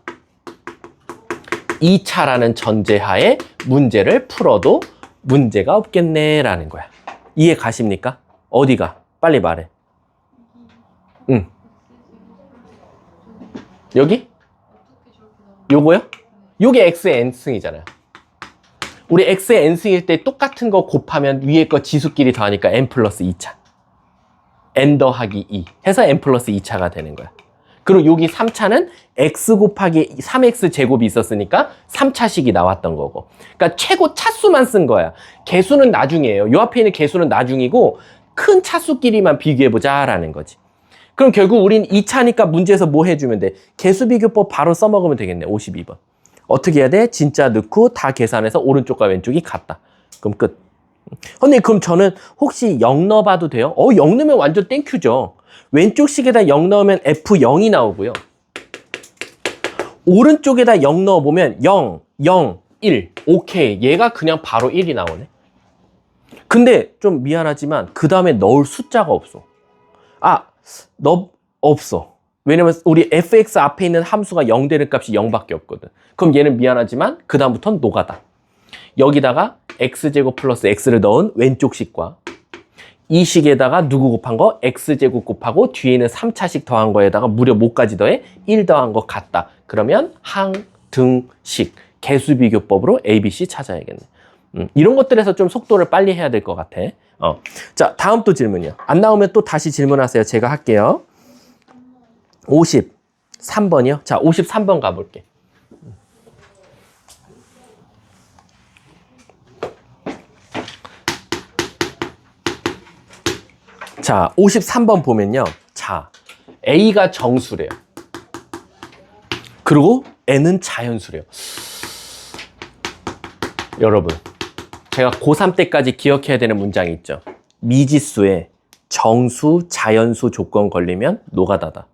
2차라는 전제하에 문제를 풀어도 문제가 없겠네 라는 거야. 이해 가십니까? 어디가? 빨리 말해. 응. 여기? 요거요? 요게 x의 n승이잖아요. 우리 x의 n승일 때 똑같은 거 곱하면 위에 거 지수끼리 더하니까 n 플러스 2차. n 더하기 2 해서 n 플러스 2차가 되는 거야. 그리고 여기 3차는 x 곱하기 3x 제곱이 있었으니까 3차식이 나왔던 거고. 그러니까 최고 차수만 쓴 거야. 개수는 나중이에요. 요 앞에 있는 개수는 나중이고 큰 차수끼리만 비교해보자 라는 거지. 그럼 결국 우린 2차니까 문제에서 뭐 해주면 돼? 개수 비교법 바로 써먹으면 되겠네. 52번. 어떻게 해야 돼? 진짜 넣고 다 계산해서 오른쪽과 왼쪽이 같다. 그럼 끝. 근데 그럼 저는 혹시 0 넣어봐도 돼요? 0 넣으면 완전 땡큐죠. 왼쪽 식에다 0 넣으면 F0이 나오고요. 오른쪽에다 0 넣어보면 0, 0, 1. 오케이. 얘가 그냥 바로 1이 나오네. 근데 좀 미안하지만 그 다음에 넣을 숫자가 없어. 없어. 왜냐면 우리 fx 앞에 있는 함수가 0 되는 값이 0밖에 없거든. 그럼 얘는 미안하지만 그 다음부터는 노가다. 여기다가 x제곱 플러스 x를 넣은 왼쪽 식과 이 식에다가 누구 곱한 거? x제곱 곱하고 뒤에 있는 3차식 더한 거에다가 무려 뭐까지 더해? 1 더한 거 같다. 그러면 항등식 개수비교법으로 A, B, C 찾아야겠네. 이런 것들에서 좀 속도를 빨리 해야 될 것 같아. 자, 다음 또 질문이요. 안 나오면 또 다시 질문하세요. 제가 할게요. 53번이요. 자, 53번 가볼게. 자, 53번 보면요. 자, A가 정수래요. 그리고 N은 자연수래요. 여러분, 제가 고3 때까지 기억해야 되는 문장이 있죠. 미지수에 정수, 자연수 조건 걸리면 노가다다.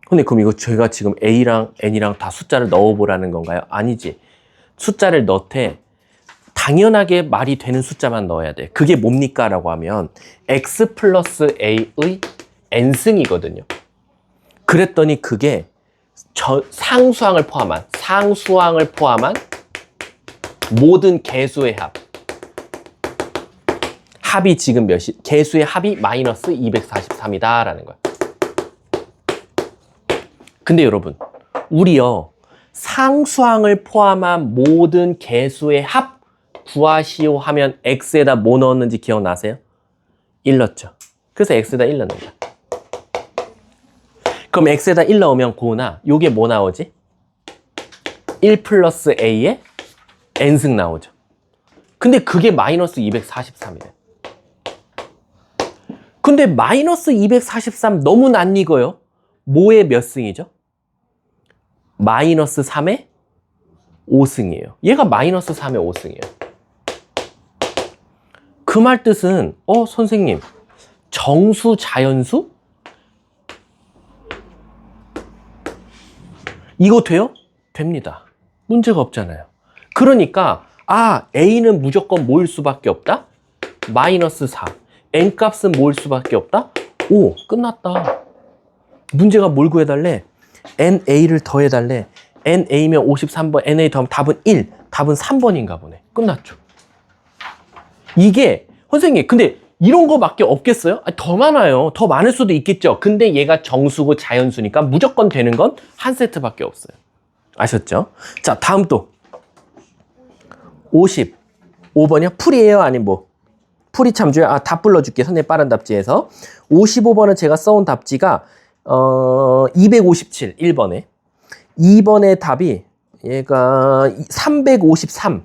근데 그럼 이거 제가 지금 A랑 N이랑 다 숫자를 넣어보라는 건가요? 아니지. 숫자를 넣되 당연하게 말이 되는 숫자만 넣어야 돼. 그게 뭡니까? 라고 하면 x 플러스 a의 n승이거든요. 그랬더니 그게 상수항을 포함한 모든 개수의 합이 지금 몇이? 개수의 합이 마이너스 243이다 라는 거야. 근데 여러분, 우리요 상수항을 포함한 모든 개수의 합 구하시오 하면 x에다 뭐 넣었는지 기억나세요? 1 넣었죠. 그래서 x에다 1 넣는 거야. 그럼 x에다 1 넣으면 고은아, 요게 뭐 나오지? 1 플러스 a의 n승 나오죠. 근데 그게 마이너스 243이래. 근데 마이너스 243 너무 낯익어요. 뭐의 몇 승이죠? 마이너스 3의 5승이에요. 얘가 마이너스 3의 5승이에요. 그 말 뜻은 선생님, 정수, 자연수? 이거 돼요? 됩니다. 문제가 없잖아요. 그러니까 A는 무조건 뭐일 수밖에 없다? 마이너스 4. N값은 뭐일 수밖에 없다? 5. 끝났다. 문제가 뭘 구해달래? NA를 더해달래. NA면 53번, NA 더하면 답은 1. 답은 3번인가 보네. 끝났죠. 이게 선생님, 근데 이런 거밖에 없겠어요? 더 많아요. 더 많을 수도 있겠죠. 근데 얘가 정수고 자연수니까 무조건 되는 건 한 세트밖에 없어요. 아셨죠? 자, 다음 또 55번이요? 풀이에요? 아니면 뭐? 풀이 참조야? 답 불러줄게. 선생님 빠른 답지에서 55번은 제가 써온 답지가 257, 1번에 2번의 답이 얘가 353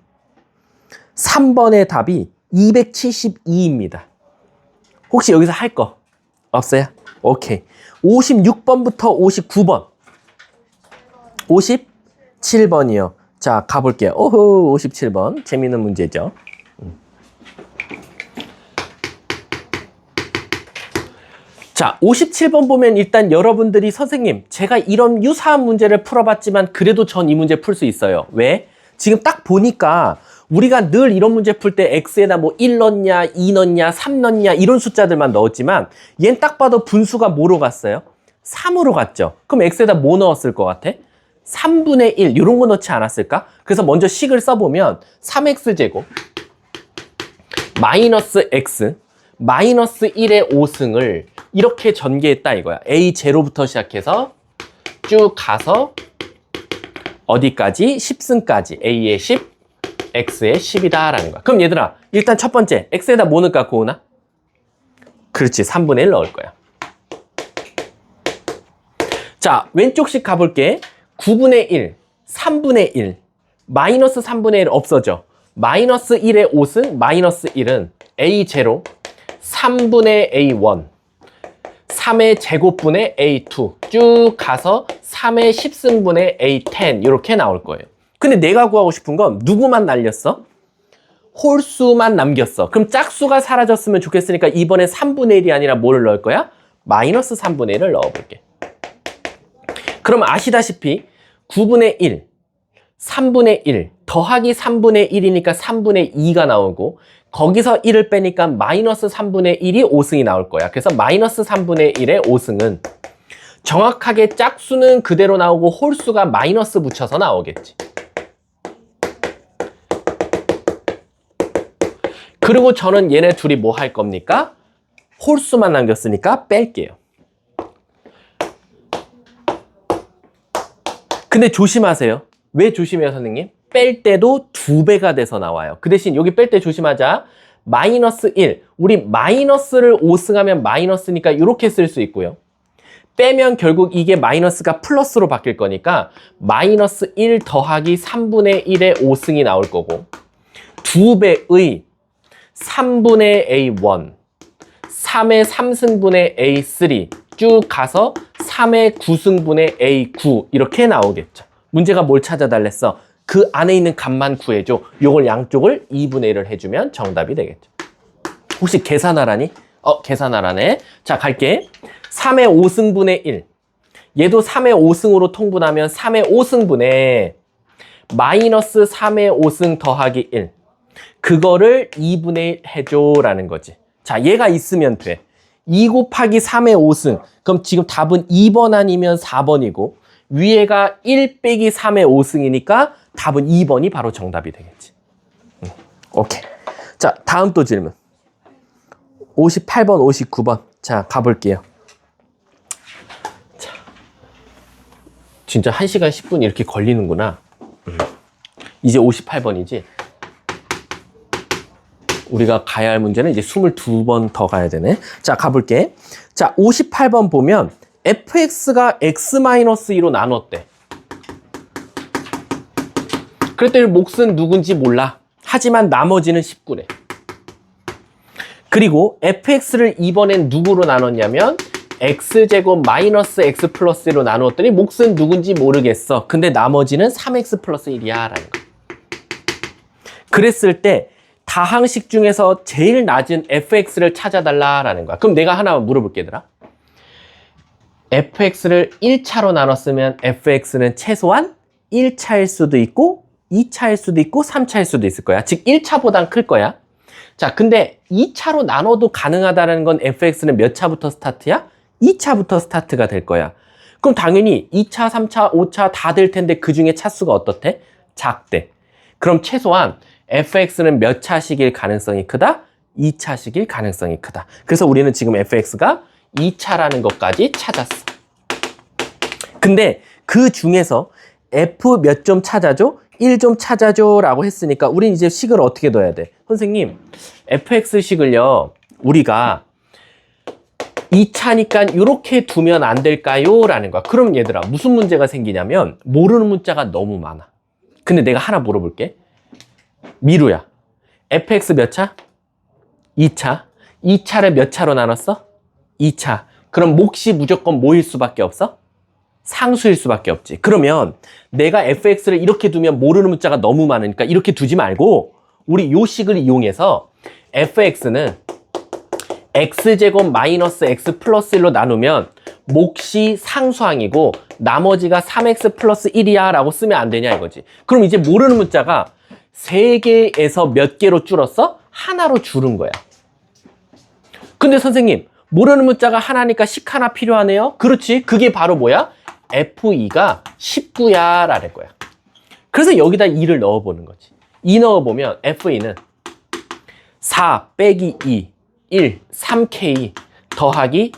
3번의 답이 272입니다. 혹시 여기서 할 거 없어요? 오케이. 56번부터 59번 57번이요. 자, 가볼게요. 오호, 57번. 재미있는 문제죠. 자, 57번 보면 일단 여러분들이 선생님, 제가 이런 유사한 문제를 풀어봤지만 그래도 전 이 문제 풀 수 있어요. 왜? 지금 딱 보니까 우리가 늘 이런 문제 풀 때 x에다 뭐 1 넣냐, 2 넣냐, 3 넣냐 이런 숫자들만 넣었지만 얘는 딱 봐도 분수가 뭐로 갔어요? 3으로 갔죠. 그럼 x에다 뭐 넣었을 것 같아? 3분의 1 이런 거 넣지 않았을까? 그래서 먼저 식을 써보면 3x제곱 마이너스 x 마이너스 1의 5승을 이렇게 전개했다 이거야. a0부터 시작해서 쭉 가서 어디까지? 10승까지 a의 10, x의 10이다 라는 거야. 그럼 얘들아 일단 첫 번째 x에다 뭐 넣을까 고은아? 그렇지 3분의 1 넣을 거야. 자 왼쪽씩 가볼게. 9분의 1, 3분의 1, 마이너스 3분의 1 없어져. 마이너스 1의 5승, 마이너스 1은 a0, 3분의 a1, 3의 제곱분의 a2 쭉 가서 3의 10승분의 a10 이렇게 나올 거예요. 근데 내가 구하고 싶은 건 누구만 날렸어? 홀수만 남겼어. 그럼 짝수가 사라졌으면 좋겠으니까 이번에 3분의 1이 아니라 뭐를 넣을 거야? 마이너스 3분의 1을 넣어볼게. 그럼 아시다시피 9분의 1, 3분의 1 더하기 3분의 1이니까 3분의 2가 나오고 거기서 1을 빼니까 마이너스 3분의 1이 5승이 나올 거야. 그래서 마이너스 3분의 1의 5승은 정확하게 짝수는 그대로 나오고 홀수가 마이너스 붙여서 나오겠지. 그리고 저는 얘네 둘이 뭐 할 겁니까? 홀수만 남겼으니까 뺄게요. 근데 조심하세요. 왜 조심해요, 선생님? 뺄 때도 2배가 돼서 나와요. 그 대신 여기 뺄 때 조심하자. 마이너스 1. 우리 마이너스를 5승하면 마이너스니까 이렇게 쓸 수 있고요. 빼면 결국 이게 마이너스가 플러스로 바뀔 거니까 마이너스 1 더하기 3분의 1의 5승이 나올 거고 2배의 3분의 A1, 3의 3승분의 A3 쭉 가서 3의 9승분의 A9 이렇게 나오겠죠. 문제가 뭘 찾아달랬어? 그 안에 있는 값만 구해줘. 요걸 양쪽을 2분의 1을 해주면 정답이 되겠죠. 혹시 계산하라니? 계산하라네. 자, 갈게. 3의 5승분의 1. 얘도 3의 5승으로 통분하면 3의 5승분의 마이너스 3의 5승 더하기 1. 그거를 2분의 1 해줘라는 거지. 자, 얘가 있으면 돼. 2 곱하기 3의 5승. 그럼 지금 답은 2번 아니면 4번이고 위에가 1 빼기 3의 5승이니까 답은 2번이 바로 정답이 되겠지. 오케이. 자, 다음 또 질문. 58번, 59번. 자, 가볼게요. 자, 진짜 1시간 10분 이렇게 걸리는구나. 이제 58번이지. 우리가 가야 할 문제는 이제 22번 더 가야 되네. 자, 가볼게. 자, 58번 보면 fx가 x-2로 나눴대. 그랬더니 몫은 누군지 몰라. 하지만 나머지는 19래. 그리고 fx를 이번엔 누구로 나눴냐면 x제곱 마이너스 x 플러스 1로 나누었더니 몫은 누군지 모르겠어. 근데 나머지는 3x 플러스 1이야 라는 거. 그랬을 때 다항식 중에서 제일 낮은 fx를 찾아달라라는 거야. 그럼 내가 하나 물어볼게 얘들아. fx를 1차로 나눴으면 fx는 최소한 1차일 수도 있고 2차일 수도 있고 3차일 수도 있을 거야. 즉 1차보단 클 거야. 자, 근데 2차로 나눠도 가능하다는 건 fx는 몇 차부터 스타트야? 2차부터 스타트가 될 거야. 그럼 당연히 2차, 3차, 5차 다 될 텐데 그 중에 차수가 어떻대? 작대. 그럼 최소한 fx는 몇 차식일 가능성이 크다? 2차식일 가능성이 크다. 그래서 우리는 지금 fx가 2차라는 것까지 찾았어. 근데 그 중에서 f 몇 좀 찾아줘? 1 좀 찾아줘 라고 했으니까 우린 이제 식을 어떻게 넣어야 돼? 선생님, fx식을요 우리가 2차니까 이렇게 두면 안 될까요? 라는 거야. 그럼 얘들아 무슨 문제가 생기냐면 모르는 문자가 너무 많아. 근데 내가 하나 물어볼게. 미루야, fx 몇 차? 2차. 2차를 몇 차로 나눴어? 2차. 그럼 몫이 무조건 뭐일 수밖에 없어? 상수일 수밖에 없지. 그러면 내가 fx를 이렇게 두면 모르는 문자가 너무 많으니까 이렇게 두지 말고 우리 요 식을 이용해서 fx는 x제곱 마이너스 x 플러스 1로 나누면 몫이 상수항이고 나머지가 3x 플러스 1이야 라고 쓰면 안 되냐 이거지. 그럼 이제 모르는 문자가 3개에서 몇 개로 줄었어? 하나로 줄은 거야. 근데 선생님 모르는 문자가 하나니까 식 하나 필요하네요. 그렇지. 그게 바로 뭐야? F2가 19야 라는 거야. 그래서 여기다 2를 넣어보는 거지. 2 넣어보면 F2는 4 빼기 2 1 3K 더하기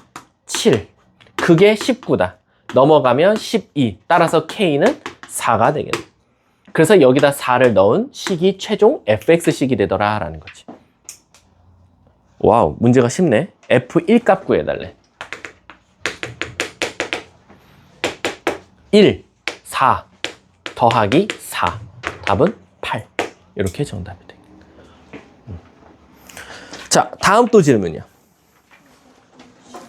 7 그게 19다. 넘어가면 12 따라서 K는 4가 되겠네. 그래서 여기다 4를 넣은 식이 최종 fx식이 되더라 라는 거지. 와우, 문제가 쉽네. f1 값 구해달래. 1, 4 더하기 4 답은 8 이렇게 정답이 되겠다. 자, 다음 또 질문이요.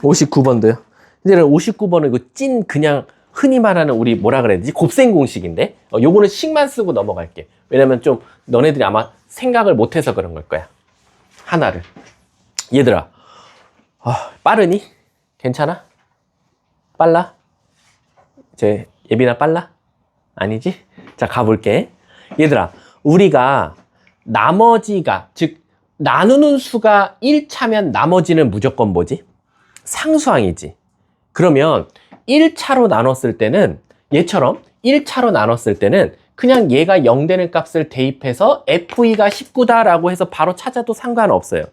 59번도요. 이제는 59번은 이거 찐 그냥 흔히 말하는 우리 뭐라 그래야 되지? 곱셈 공식인데 요거는 식만 쓰고 넘어갈게. 왜냐면 좀 너네들이 아마 생각을 못해서 그런 걸 거야. 하나를. 얘들아 빠르니? 괜찮아? 빨라? 이제 예빈아 빨라? 아니지? 자 가볼게. 얘들아 우리가 나머지가 즉 나누는 수가 1차면 나머지는 무조건 뭐지? 상수항이지. 그러면 1차로 나눴을 때는 얘처럼 1차로 나눴을 때는 그냥 얘가 0 되는 값을 대입해서 F2가 19다 라고 해서 바로 찾아도 상관없어요.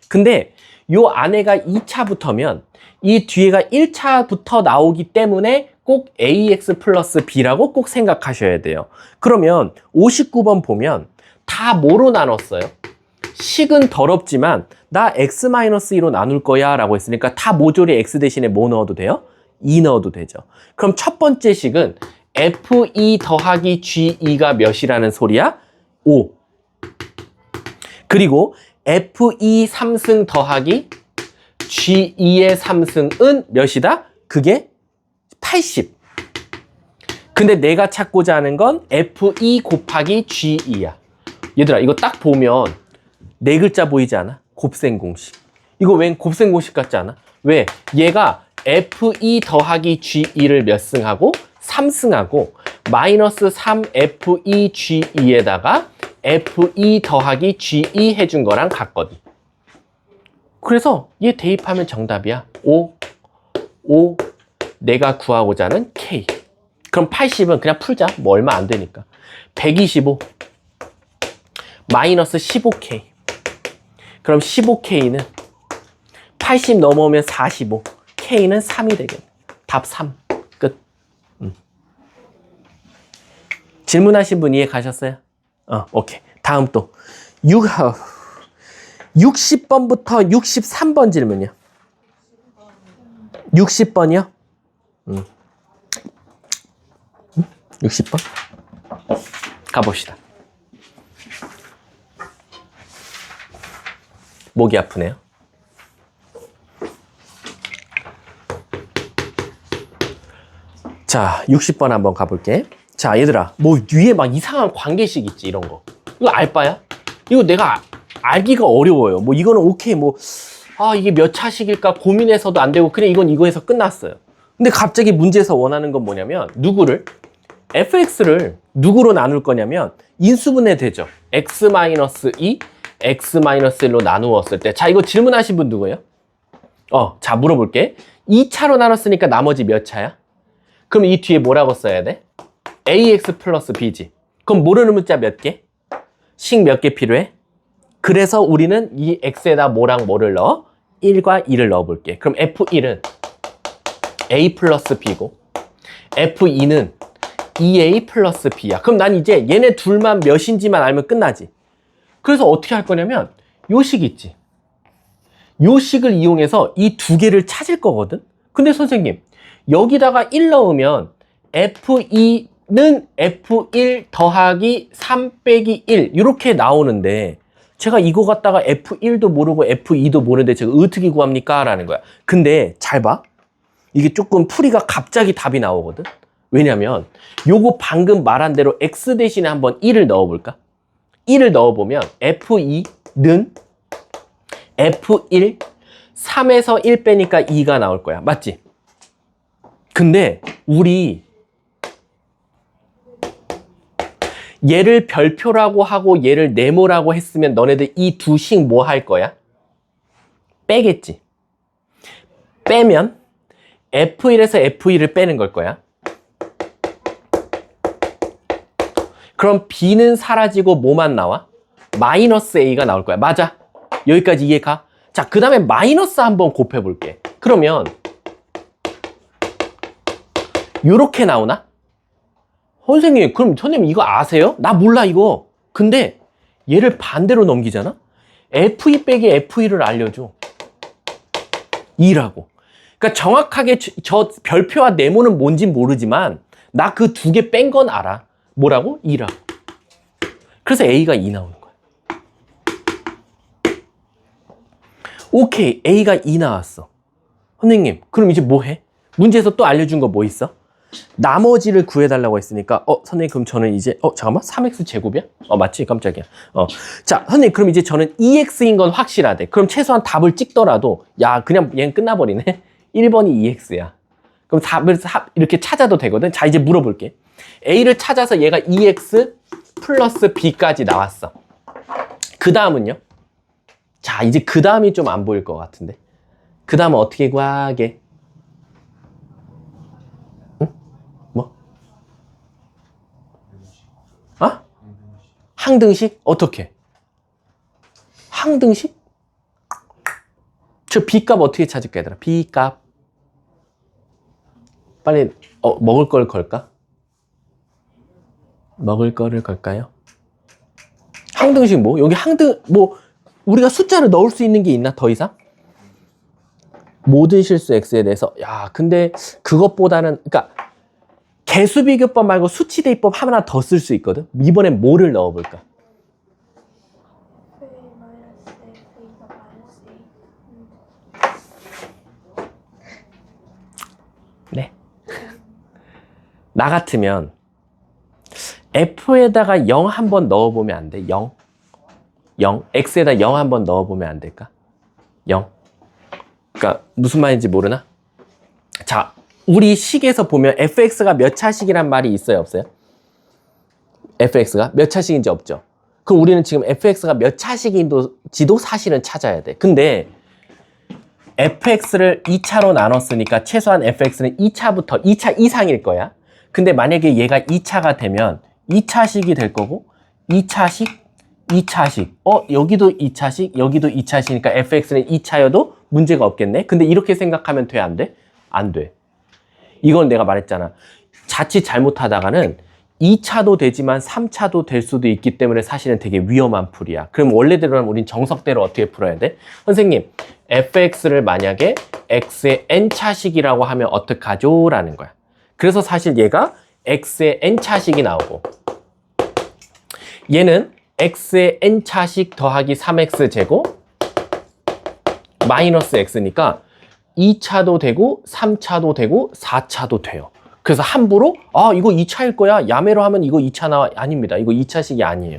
근데 요 안에가 2차부터면 이 뒤에가 1차부터 나오기 때문에 꼭 AX 플러스 B라고 꼭 생각하셔야 돼요. 그러면 59번 보면 다 뭐로 나눴어요? 식은 더럽지만 나 X-2로 나눌 거야 라고 했으니까 다 모조리 X 대신에 뭐 넣어도 돼요? 2 넣어도 되죠. 그럼 첫 번째 식은 F2 더하기 G2가 몇이라는 소리야? 5. 그리고 F2 3승 더하기 G2의 3승은 몇이다? 그게 80. 근데 내가 찾고자 하는 건 F2 곱하기 G2야. 얘들아 이거 딱 보면 네 글자 보이지 않아? 곱셈 공식. 이거 웬 곱셈 공식 같지 않아? 왜? 얘가 F2 더하기 G2를 몇 승하고? 3승하고 마이너스 3F2 G2에다가 F2 더하기 G2 해준 거랑 같거든. 그래서 얘 대입하면 정답이야. 5, 내가 구하고자 하는 K. 그럼 80은 그냥 풀자. 뭐 얼마 안 되니까. 125 마이너스 15K. 그럼 15K는 80 넘어오면 45. K는 3이 되겠네. 답 3. 끝. 질문하신 분 이해 가셨어요? 오케이. 다음 또 60번부터 63번 질문이요. 60번이요? 60번? 가봅시다. 목이 아프네요. 자, 60번 한번 가볼게. 자, 얘들아, 뭐 위에 막 이상한 관계식 있지, 이런 거. 이거 알바야? 이거 내가 알기가 어려워요. 뭐 이거는 오케이, 뭐 이게 몇 차식일까 고민해서도 안 되고 그냥 이건 이거에서 끝났어요. 근데 갑자기 문제에서 원하는 건 뭐냐면 누구를? fx를 누구로 나눌 거냐면 인수분해 되죠. x-2, x-1로 나누었을 때. 자, 이거 질문하신 분 누구예요? 자, 물어볼게. 2차로 나눴으니까 나머지 몇 차야? 그럼 이 뒤에 뭐라고 써야 돼? ax 플러스 b지. 그럼 모르는 문자 몇 개? 식 몇 개 필요해? 그래서 우리는 이 x에다 뭐랑 뭐를 넣어? 1과 2를 넣어볼게. 그럼 f1은 a 플러스 b고 f2는 2a 플러스 b야. 그럼 난 이제 얘네 둘만 몇인지만 알면 끝나지. 그래서 어떻게 할 거냐면 요 식 있지. 요 식을 이용해서 이 두 개를 찾을 거거든. 근데 선생님 여기다가 1 넣으면 f2는 f1 더하기 3 빼기 1 이렇게 나오는데 제가 이거 갖다가 f1도 모르고 f2도 모르는데 제가 어떻게 구합니까? 라는 거야. 근데 잘 봐. 이게 조금 풀이가 갑자기 답이 나오거든. 왜냐면 요거 방금 말한 대로 x 대신에 한번 1을 넣어볼까? 1을 넣어보면 f2는 f1 3에서 1 빼니까 2가 나올 거야. 맞지? 근데 우리 얘를 별표라고 하고 얘를 네모라고 했으면 너네들 이 두 식 뭐 할 거야? 빼겠지. 빼면 F1에서 F2를 빼는 걸 거야. 그럼 B는 사라지고 뭐만 나와? 마이너스 A가 나올 거야. 맞아. 여기까지 이해가? 자, 그 다음에 마이너스 한번 곱해볼게. 그러면 요렇게 나오나? 선생님, 그럼 선생님 이거 아세요? 나 몰라 이거. 근데 얘를 반대로 넘기잖아? F2 빼기 F1을 알려줘. 2라고. 그러니까 정확하게 저 별표와 네모는 뭔진 모르지만 나 그 두 개 뺀 건 알아. 뭐라고? 2라고. 그래서 A가 2 나오는 거야. 오케이, A가 2 나왔어. 선생님, 그럼 이제 뭐 해? 문제에서 또 알려준 거 뭐 있어? 나머지를 구해달라고 했으니까 선생님 그럼 저는 이제 잠깐만 3x 제곱이야? 맞지? 깜짝이야. 자, 선생님 그럼 이제 저는 2x인 건 확실하대. 그럼 최소한 답을 찍더라도 야 그냥 얘는 끝나버리네. 1번이 2x야. 그럼 답을 이렇게 찾아도 되거든. 자, 이제 물어볼게. A를 찾아서 얘가 2x 플러스 b까지 나왔어. 그 다음은요? 자, 이제 그 다음이 좀 안 보일 것 같은데. 그 다음은 어떻게 구하게? 항등식? 어떻게? 항등식? 저 B값 어떻게 찾을까 얘들아? B값 빨리 먹을 걸 걸까? 먹을 거를 걸까요? 항등식 뭐? 여기 뭐 우리가 숫자를 넣을 수 있는 게 있나 더 이상? 모든 실수 x에 대해서 근데 그것보다는 그러니까 개수비교법 말고 수치대입법 하나 더 쓸 수 있거든. 이번엔 뭐를 넣어볼까? 네. 나 같으면 f에다가 0 한번 넣어보면 안 돼? 0. x에다 0 한번 넣어보면 안 될까? 0. 그러니까 무슨 말인지 모르나? 자, 우리 식에서 보면 fx가 몇 차식이란 말이 있어요, 없어요? fx가 몇 차식인지 없죠? 그럼 우리는 지금 fx가 몇 차식인지도 사실은 찾아야 돼. 근데 fx를 2차로 나눴으니까 최소한 fx는 2차부터 2차 이상일 거야. 근데 만약에 얘가 2차가 되면 2차식이 될 거고 2차식, 2차식 여기도 2차식, 여기도 2차식이니까 fx는 2차여도 문제가 없겠네. 근데 이렇게 생각하면 돼, 안 돼? 안 돼. 이건 내가 말했잖아. 자칫 잘못하다가는 2차도 되지만 3차도 될 수도 있기 때문에 사실은 되게 위험한 풀이야. 그럼 원래대로는 우린 정석대로 어떻게 풀어야 돼? 선생님, fx를 만약에 x의 n차식이라고 하면 어떡하죠? 라는 거야. 그래서 사실 얘가 x의 n차식이 나오고 얘는 x의 n차식 더하기 3x 제곱 마이너스 x니까 2차도 되고 3차도 되고 4차도 돼요. 그래서 함부로 이거 2차일 거야. 야매로 하면 이거 2차 나와. 아닙니다. 이거 2차식이 아니에요.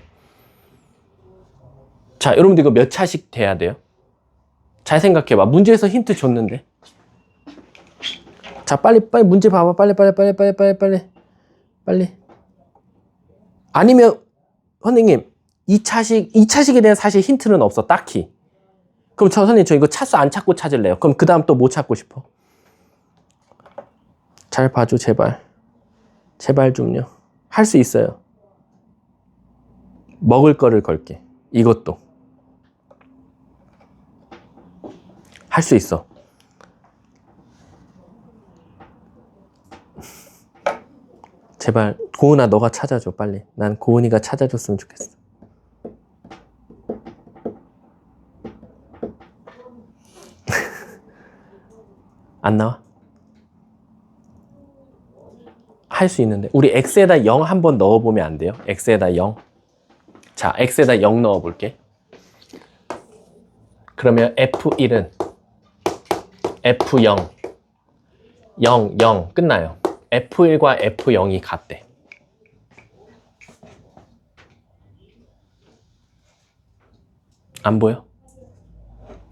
자, 여러분들 이거 몇 차식 돼야 돼요? 잘 생각해봐. 문제에서 힌트 줬는데. 자, 빨리 문제 봐봐. 빨리. 아니면 선생님 2차식에 대한 사실 힌트는 없어. 딱히. 그럼 선생님 저 이거 차수 안 찾고 찾을래요. 그럼 그 다음 또 뭐 찾고 싶어? 잘 봐줘, 제발. 제발 좀요. 할 수 있어요. 먹을 거를 걸게. 이것도. 할 수 있어. 제발 고은아 너가 찾아줘, 빨리. 난 고은이가 찾아줬으면 좋겠어. 안 나와? 할 수 있는데 우리 x에다 0 한번 넣어보면 안 돼요? x에다 0. 자, x에다 0 넣어볼게. 그러면 f1은 f0 0, 0 끝나요. F1과 F0이 같대. 안 보여?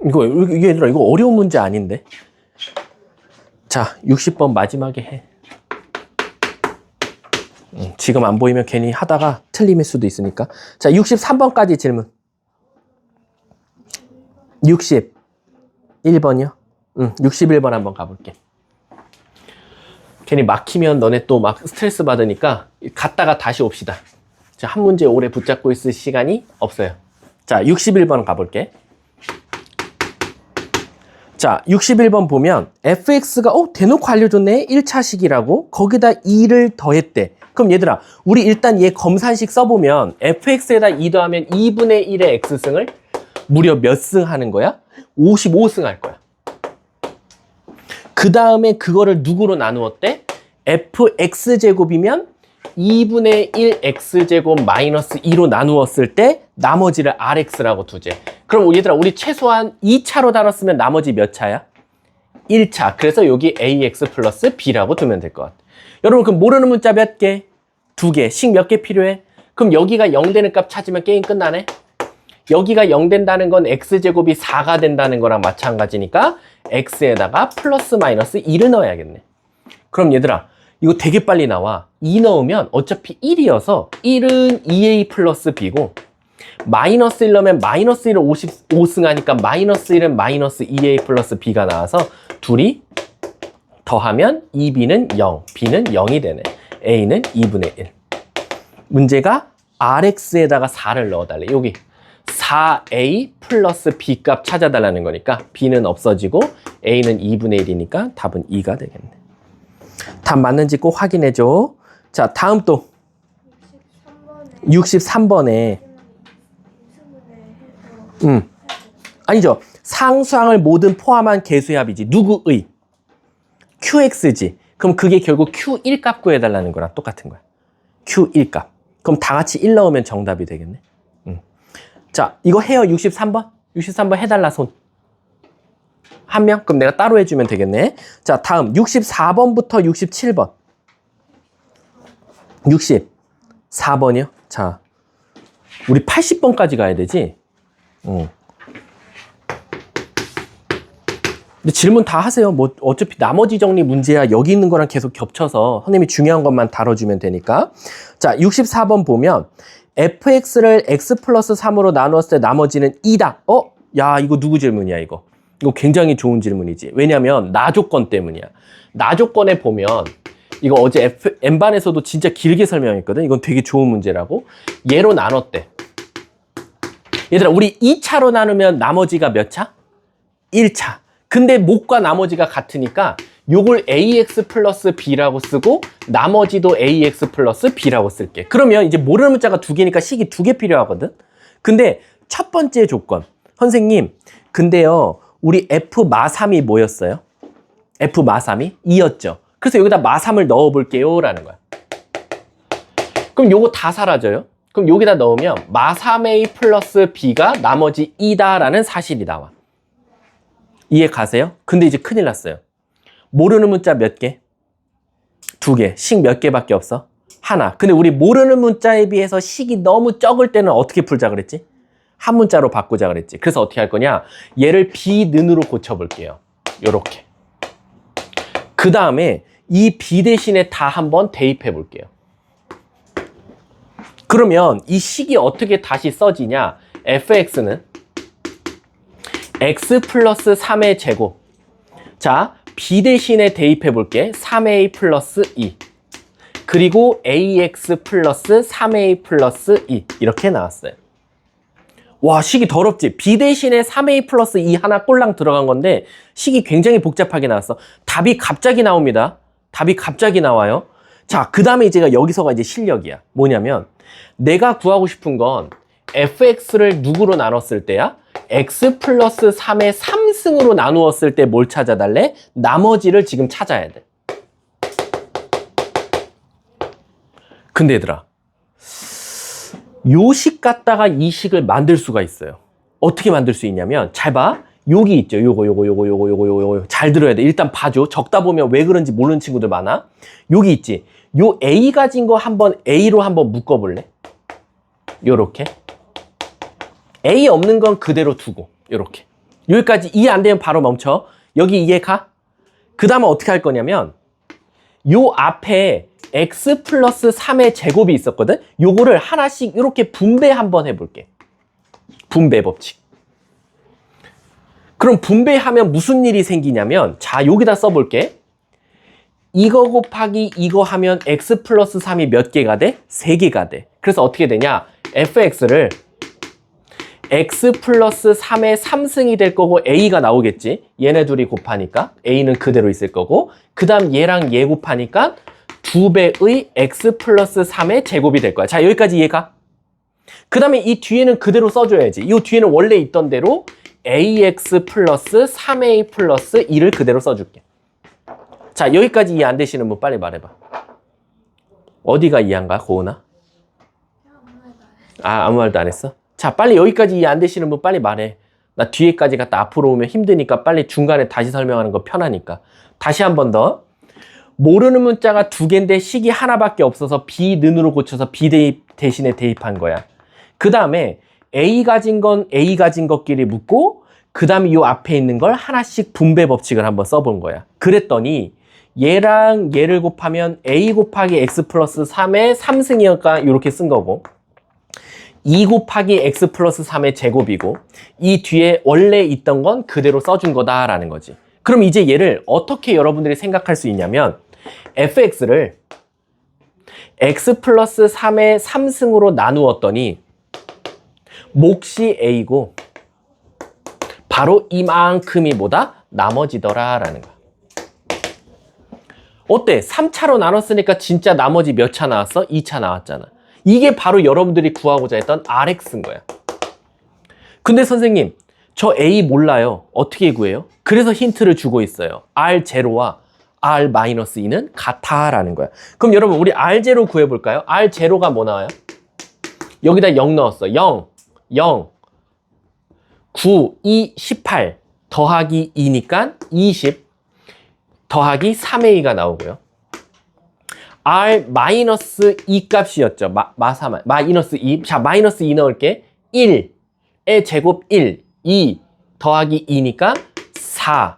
이게 얘들아, 이거 어려운 문제 아닌데? 자, 60번 마지막에 해. 지금 안 보이면 괜히 하다가 틀림일 수도 있으니까. 자, 63번까지 질문. 61번이요? 61번 한번 가볼게. 괜히 막히면 너네 또 막 스트레스 받으니까 갔다가 다시 옵시다. 자, 한 문제 오래 붙잡고 있을 시간이 없어요. 자, 61번 가볼게. 자, 61번 보면 fx가 대놓고 알려줬네. 1차식이라고. 거기다 2를 더했대. 그럼 얘들아, 우리 일단 얘 검산식 써보면 fx에다 2 더하면 2분의 1의 x승을 무려 몇 승 하는 거야? 55승 할 거야. 그 다음에 그거를 누구로 나누었대? fx제곱이면 2분의 1 x제곱 마이너스 2로 나누었을 때 나머지를 rx라고 두재. 그럼 얘들아, 우리 최소한 2차로 다뤘으면 나머지 몇 차야? 1차. 그래서 여기 ax 플러스 b라고 두면 될 것 같아. 여러분, 그럼 모르는 문자 몇 개? 2개. 식 몇 개 필요해? 그럼 여기가 0 되는 값 찾으면 게임 끝나네? 여기가 0 된다는 건 x제곱이 4가 된다는 거랑 마찬가지니까 x에다가 플러스 마이너스 2를 넣어야겠네. 그럼 얘들아, 이거 되게 빨리 나와. 2 넣으면 어차피 1이어서 1은 2a 플러스 b고 마이너스 1 넣으면 마이너스 1을 55승 하니까 마이너스 1은 마이너스 2a 플러스 b가 나와서 둘이 더하면 2b는 0, b는 0이 되네. a는 2분의 1. 문제가 rx에다가 4를 넣어달래. 여기 4a 플러스 b 값 찾아달라는 거니까 b는 없어지고 a는 2분의 1이니까 답은 2가 되겠네. 답 맞는지 꼭 확인해줘. 자, 다음 또 63번에 아니죠. 상수항을 모든 포함한 개수의 합이지. 누구의? qx지. 그럼 그게 결국 q1 값 구해달라는 거랑 똑같은 거야. q1 값. 그럼 다 같이 1 넣으면 정답이 되겠네. 자, 이거 해요. 63번. 63번 해달라 손. 한 명? 그럼 내가 따로 해주면 되겠네. 자, 다음 64번부터 67번. 64번이요? 자, 우리 80번까지 가야 되지? 근데 질문 다 하세요. 뭐 어차피 나머지 정리 문제야 여기 있는 거랑 계속 겹쳐서 선생님이 중요한 것만 다뤄주면 되니까. 자, 64번 보면 fx를 x 플러스 3으로 나누었을 때 나머지는 2다. 야, 이거 누구 질문이야 이거? 이거 굉장히 좋은 질문이지. 왜냐면 나 조건 때문이야. 나 조건에 보면 이거 어제 N반에서도 진짜 길게 설명했거든. 이건 되게 좋은 문제라고. 얘로 나눴대. 얘들아, 우리 2차로 나누면 나머지가 몇 차? 1차. 근데 목과 나머지가 같으니까 요걸 ax 플러스 b라고 쓰고 나머지도 ax 플러스 b라고 쓸게. 그러면 이제 모르는 문자가 2개니까 식이 2개 필요하거든. 근데 첫 번째 조건. 선생님, 근데요, 우리 f 마3이 뭐였어요? f 마3이 2였죠. 그래서 여기다 마3을 넣어볼게요 라는 거야. 그럼 요거 다 사라져요. 그럼 여기다 넣으면 마3a 플러스 b가 나머지 2다 라는 사실이 나와. 이해 가세요? 근데 이제 큰일 났어요. 모르는 문자 몇 개? 2개. 식 몇 개밖에 없어? 하나. 근데 우리 모르는 문자에 비해서 식이 너무 적을 때는 어떻게 풀자 그랬지? 한 문자로 바꾸자 그랬지. 그래서 어떻게 할 거냐? 얘를 비는으로 고쳐볼게요. 요렇게. 그 다음에 이 b 대신에 다 한번 대입해 볼게요. 그러면 이 식이 어떻게 다시 써지냐? fx는 x 플러스 3의 제곱. 자, b 대신에 대입해 볼게. 3a 플러스 2. 그리고 ax 플러스 3a 플러스 2. 이렇게 나왔어요. 와, 식이 더럽지? b 대신에 3a 플러스 2 하나 꼴랑 들어간 건데 식이 굉장히 복잡하게 나왔어. 답이 갑자기 나옵니다. 답이 갑자기 나와요. 자, 그 다음에 이제 여기서가 이제 실력이야. 뭐냐면 내가 구하고 싶은 건 fx를 누구로 나눴을 때야? x 플러스 3의 3승으로 나누었을 때 뭘 찾아달래? 나머지를 지금 찾아야 돼. 근데 얘들아, 요 식 갖다가 이 식을 만들 수가 있어요. 어떻게 만들 수 있냐면 잘 봐. 여기 있죠. 요거 잘 들어야 돼. 일단 봐줘. 적다 보면 왜 그런지 모르는 친구들 많아. 여기 있지. 요 A 가진 거 한번 A로 한번 묶어볼래? 요렇게. A 없는 건 그대로 두고 요렇게. 여기까지 이해 안 되면 바로 멈춰. 여기 이해 가? 그 다음에 어떻게 할 거냐면 요 앞에 x 플러스 3의 제곱이 있었거든? 요거를 하나씩 이렇게 분배 한번 해볼게. 분배 법칙. 그럼 분배하면 무슨 일이 생기냐면, 자, 여기다 써볼게. 이거 곱하기 이거 하면 x 플러스 3이 몇 개가 돼? 3개가 돼. 그래서 어떻게 되냐? fx를 x 플러스 3의 3승이 될 거고 a가 나오겠지. 얘네 둘이 곱하니까 a는 그대로 있을 거고, 그 다음 얘랑 얘 곱하니까 2배의 x 플러스 3의 제곱이 될 거야. 자, 여기까지 이해가? 그 다음에 이 뒤에는 그대로 써줘야지. 이 뒤에는 원래 있던 대로 ax 플러스 3a 플러스 2를 그대로 써줄게. 자, 여기까지 이해 안 되시는 분 빨리 말해봐. 어디가 이해 안 가, 고은아? 아, 아무 말도 안 했어? 자, 빨리 여기까지 이해 안 되시는 분 빨리 말해. 나 뒤에까지 갔다 앞으로 오면 힘드니까 빨리 중간에 다시 설명하는 거 편하니까. 다시 한 번 더. 모르는 문자가 2개인데 식이 하나밖에 없어서 비는으로 고쳐서 B 대신에 대입한 거야. 그 다음에 A 가진 건 A 가진 것끼리 묶고, 그 다음에 이 앞에 있는 걸 하나씩 분배 법칙을 한번 써본 거야. 그랬더니 얘랑 얘를 곱하면 A 곱하기 X 플러스 3의 3승이니까 이렇게 쓴 거고, 2 곱하기 X 플러스 3의 제곱이고, 이 뒤에 원래 있던 건 그대로 써준 거다라는 거지. 그럼 이제 얘를 어떻게 여러분들이 생각할 수 있냐면, fx를 x 플러스 3의 3승으로 나누었더니 몫이 a고 바로 이만큼이 뭐다? 나머지더라 라는 거야. 어때? 3차로 나눴으니까 진짜 나머지 몇 차 나왔어? 2차 나왔잖아. 이게 바로 여러분들이 구하고자 했던 RX인 거야. 근데 선생님, 저 A 몰라요. 어떻게 구해요? 그래서 힌트를 주고 있어요. R0와 R-2는 같아라는 거야. 그럼 여러분, 우리 R0 구해볼까요? R0가 뭐 나와요? 여기다 0 넣었어. 0, 0, 9, 2, 18 더하기 2니까 20 더하기 3A가 나오고요. R-2 값이었죠. 마이너스 2. 자, 마이너스 2 넣을게. 1의 제곱 1, 2 더하기 2니까 4.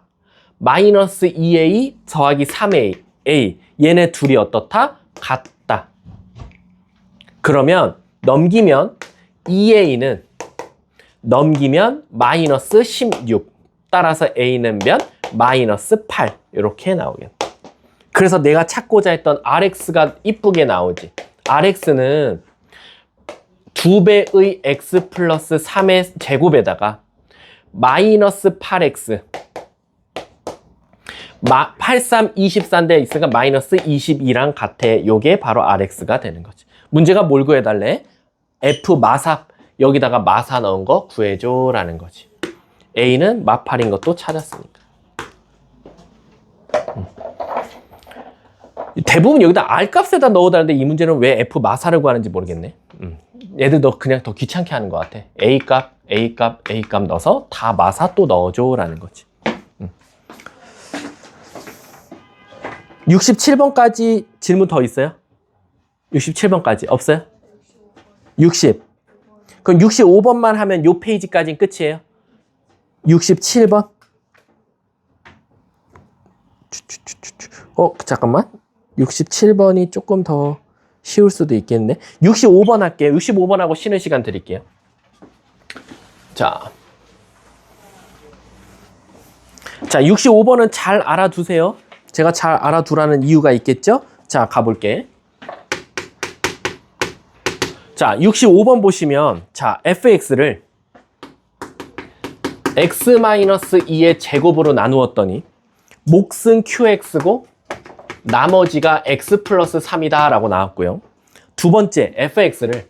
마이너스 2A 더하기 3A. 얘네 둘이 어떻다? 같다. 그러면 넘기면 2A는 넘기면 마이너스 16. 따라서 A는 몇? 마이너스 8. 이렇게 나오겠다. 그래서 내가 찾고자 했던 RX가 이쁘게 나오지. RX는 2배의 X 플러스 3의 제곱에다가 마이너스 8X 83, 24인데 있으니까 마이너스 22랑 같아. 요게 바로 RX가 되는 거지. 문제가 뭘 구해달래? F 마사, 여기다가 마사 넣은 거 구해줘 라는 거지. A는 마팔인 것도 찾았으니까. 대부분 여기다 R 값에다 넣어달라는데 이 문제는 왜 F 마사를 구하는지 모르겠네. 얘들도 그냥 더 귀찮게 하는 것 같아. A 값, A 값, A 값 넣어서 다 마사 또 넣어줘 라는 거지. 67번까지 질문 더 있어요? 67번까지 없어요? 60. 그럼 65번만 하면 요 페이지까지는 끝이에요. 67번. 잠깐만. 67번이 조금 더 쉬울 수도 있겠네. 65번 할게요. 65번하고 쉬는 시간 드릴게요. 자, 65번은 잘 알아두세요. 제가 잘 알아두라는 이유가 있겠죠? 자, 가볼게. 자, 65번 보시면, 자, fx를 x-2의 제곱으로 나누었더니 몫은 qx고 나머지가 x 플러스 3이다 라고 나왔고요. 두 번째, fx를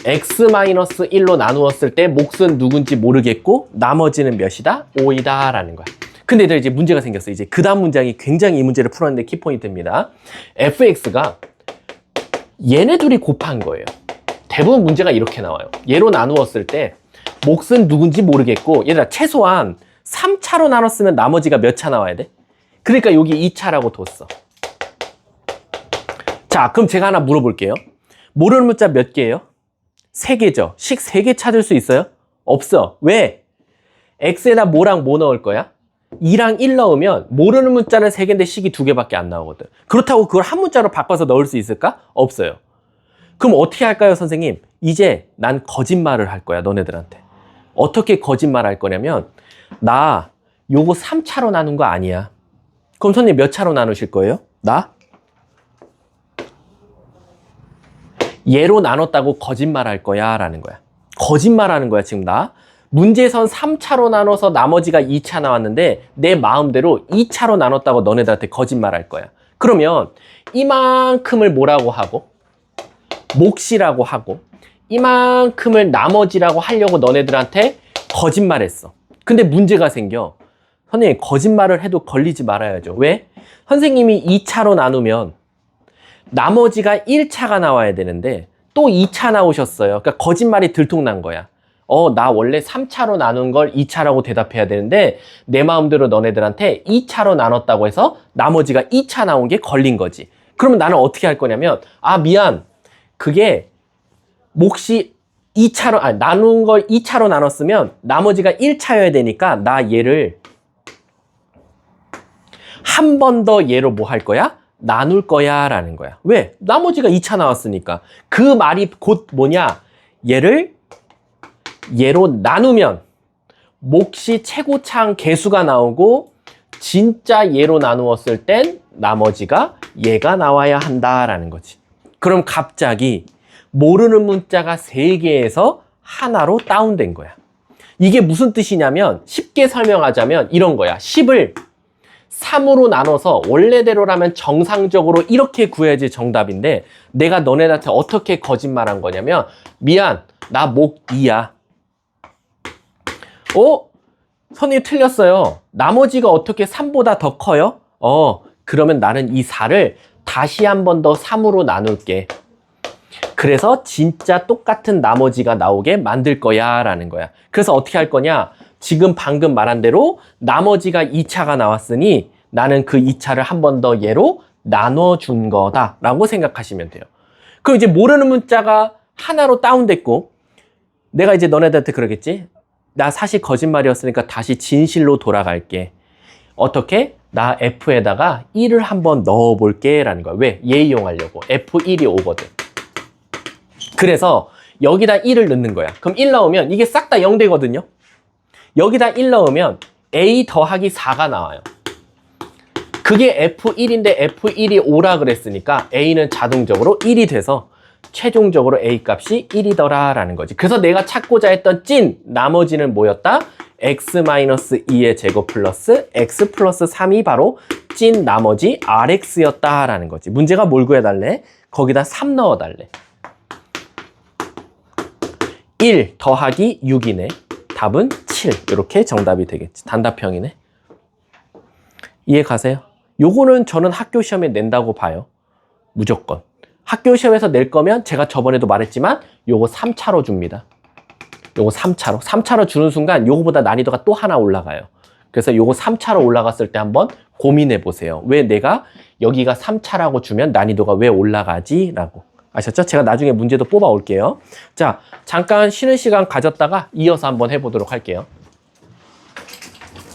x-1로 나누었을 때 몫은 누군지 모르겠고 나머지는 몇이다? 5이다 라는 거야. 근데 이제 문제가 생겼어. 이제 그 다음 문장이 굉장히 이 문제를 풀었는데 키포인트입니다. fx가 얘네 둘이 곱한 거예요. 대부분 문제가 이렇게 나와요. 얘로 나누었을 때 몫은 누군지 모르겠고 얘들아 최소한 3차로 나눴으면 나머지가 몇 차 나와야 돼? 그러니까 여기 2차라고 뒀어. 자, 그럼 제가 하나 물어볼게요. 모르는 문자 몇 개예요? 3개죠. 식 3개 찾을 수 있어요? 없어. 왜? x에다 뭐랑 뭐 넣을 거야? 2랑 1 넣으면 모르는 문자는 3개인데 식이 2개밖에 안 나오거든. 그렇다고 그걸 한 문자로 바꿔서 넣을 수 있을까? 없어요. 그럼 어떻게 할까요, 선생님? 이제 난 거짓말을 할 거야, 너네들한테. 어떻게 거짓말 할 거냐면 나 요거 3차로 나눈 거 아니야. 그럼 선생님 몇 차로 나누실 거예요? 나? 얘로 나눴다고 거짓말 할 거야 라는 거야. 거짓말 하는 거야 지금 나. 문제선 3차로 나눠서 나머지가 2차 나왔는데 내 마음대로 2차로 나눴다고 너네들한테 거짓말 할 거야. 그러면 이만큼을 뭐라고 하고 몫이라고 하고 이만큼을 나머지라고 하려고 너네들한테 거짓말했어. 근데 문제가 생겨. 선생님 거짓말을 해도 걸리지 말아야죠. 왜? 선생님이 2차로 나누면 나머지가 1차가 나와야 되는데 또 2차 나오셨어요. 그러니까 거짓말이 들통난 거야. 나 원래 3차로 나눈 걸 2차라고 대답해야 되는데 내 마음대로 너네들한테 2차로 나눴다고 해서 나머지가 2차 나온 게 걸린 거지. 그러면 나는 어떻게 할 거냐면 미안. 그게 몫이 2차로 나눈 걸 2차로 나눴으면 나머지가 1차여야 되니까 나 얘를 한 번 더 얘로 뭐 할 거야? 나눌 거야 라는 거야. 왜? 나머지가 2차 나왔으니까. 그 말이 곧 뭐냐? 얘로 나누면 몫이 최고차항 개수가 나오고 진짜 얘로 나누었을 땐 나머지가 얘가 나와야 한다라는 거지. 그럼 갑자기 모르는 문자가 3개에서 하나로 다운된 거야. 이게 무슨 뜻이냐면 쉽게 설명하자면 이런 거야. 10을 3으로 나눠서 원래대로라면 정상적으로 이렇게 구해야지 정답인데 내가 너네한테 어떻게 거짓말한 거냐면 미안, 나 목 2야. 선생님 틀렸어요. 나머지가 어떻게 3보다 더 커요? 그러면 나는 이 4를 다시 한 번 더 3으로 나눌게. 그래서 진짜 똑같은 나머지가 나오게 만들 거야 라는 거야. 그래서 어떻게 할 거냐? 지금 방금 말한 대로 나머지가 2차가 나왔으니 나는 그 2차를 한 번 더 얘로 나눠준 거다 라고 생각하시면 돼요. 그럼 이제 모르는 문자가 하나로 다운됐고 내가 이제 너네들한테 그러겠지? 나 사실 거짓말이었으니까 다시 진실로 돌아갈게. 어떻게? 나 F에다가 1을 한번 넣어볼게 라는 거야. 왜? 얘 이용하려고. F1이 오거든. 그래서 여기다 1을 넣는 거야. 그럼 1 넣으면 이게 싹 다 0 되거든요. 여기다 1 넣으면 A 더하기 4가 나와요. 그게 F1인데 F1이 5라 그랬으니까 A는 자동적으로 1이 돼서 최종적으로 A 값이 1이더라 라는 거지. 그래서 내가 찾고자 했던 찐 나머지는 뭐였다? x-2의 제곱 플러스 x 플러스 3이 바로 찐 나머지 rx였다 라는 거지. 문제가 뭘 구해달래? 거기다 3 넣어달래. 1 더하기 6이네. 답은 7. 이렇게 정답이 되겠지. 단답형이네. 이해 가세요? 요거는 저는 학교 시험에 낸다고 봐요. 무조건. 학교 시험에서 낼 거면 제가 저번에도 말했지만 요거 3차로 줍니다. 요거 3차로. 3차로 주는 순간 요거보다 난이도가 또 하나 올라가요. 그래서 요거 3차로 올라갔을 때 한번 고민해 보세요. 왜 내가 여기가 3차라고 주면 난이도가 왜 올라가지? 라고. 아셨죠? 제가 나중에 문제도 뽑아 올게요. 자, 잠깐 쉬는 시간 가졌다가 이어서 한번 해보도록 할게요.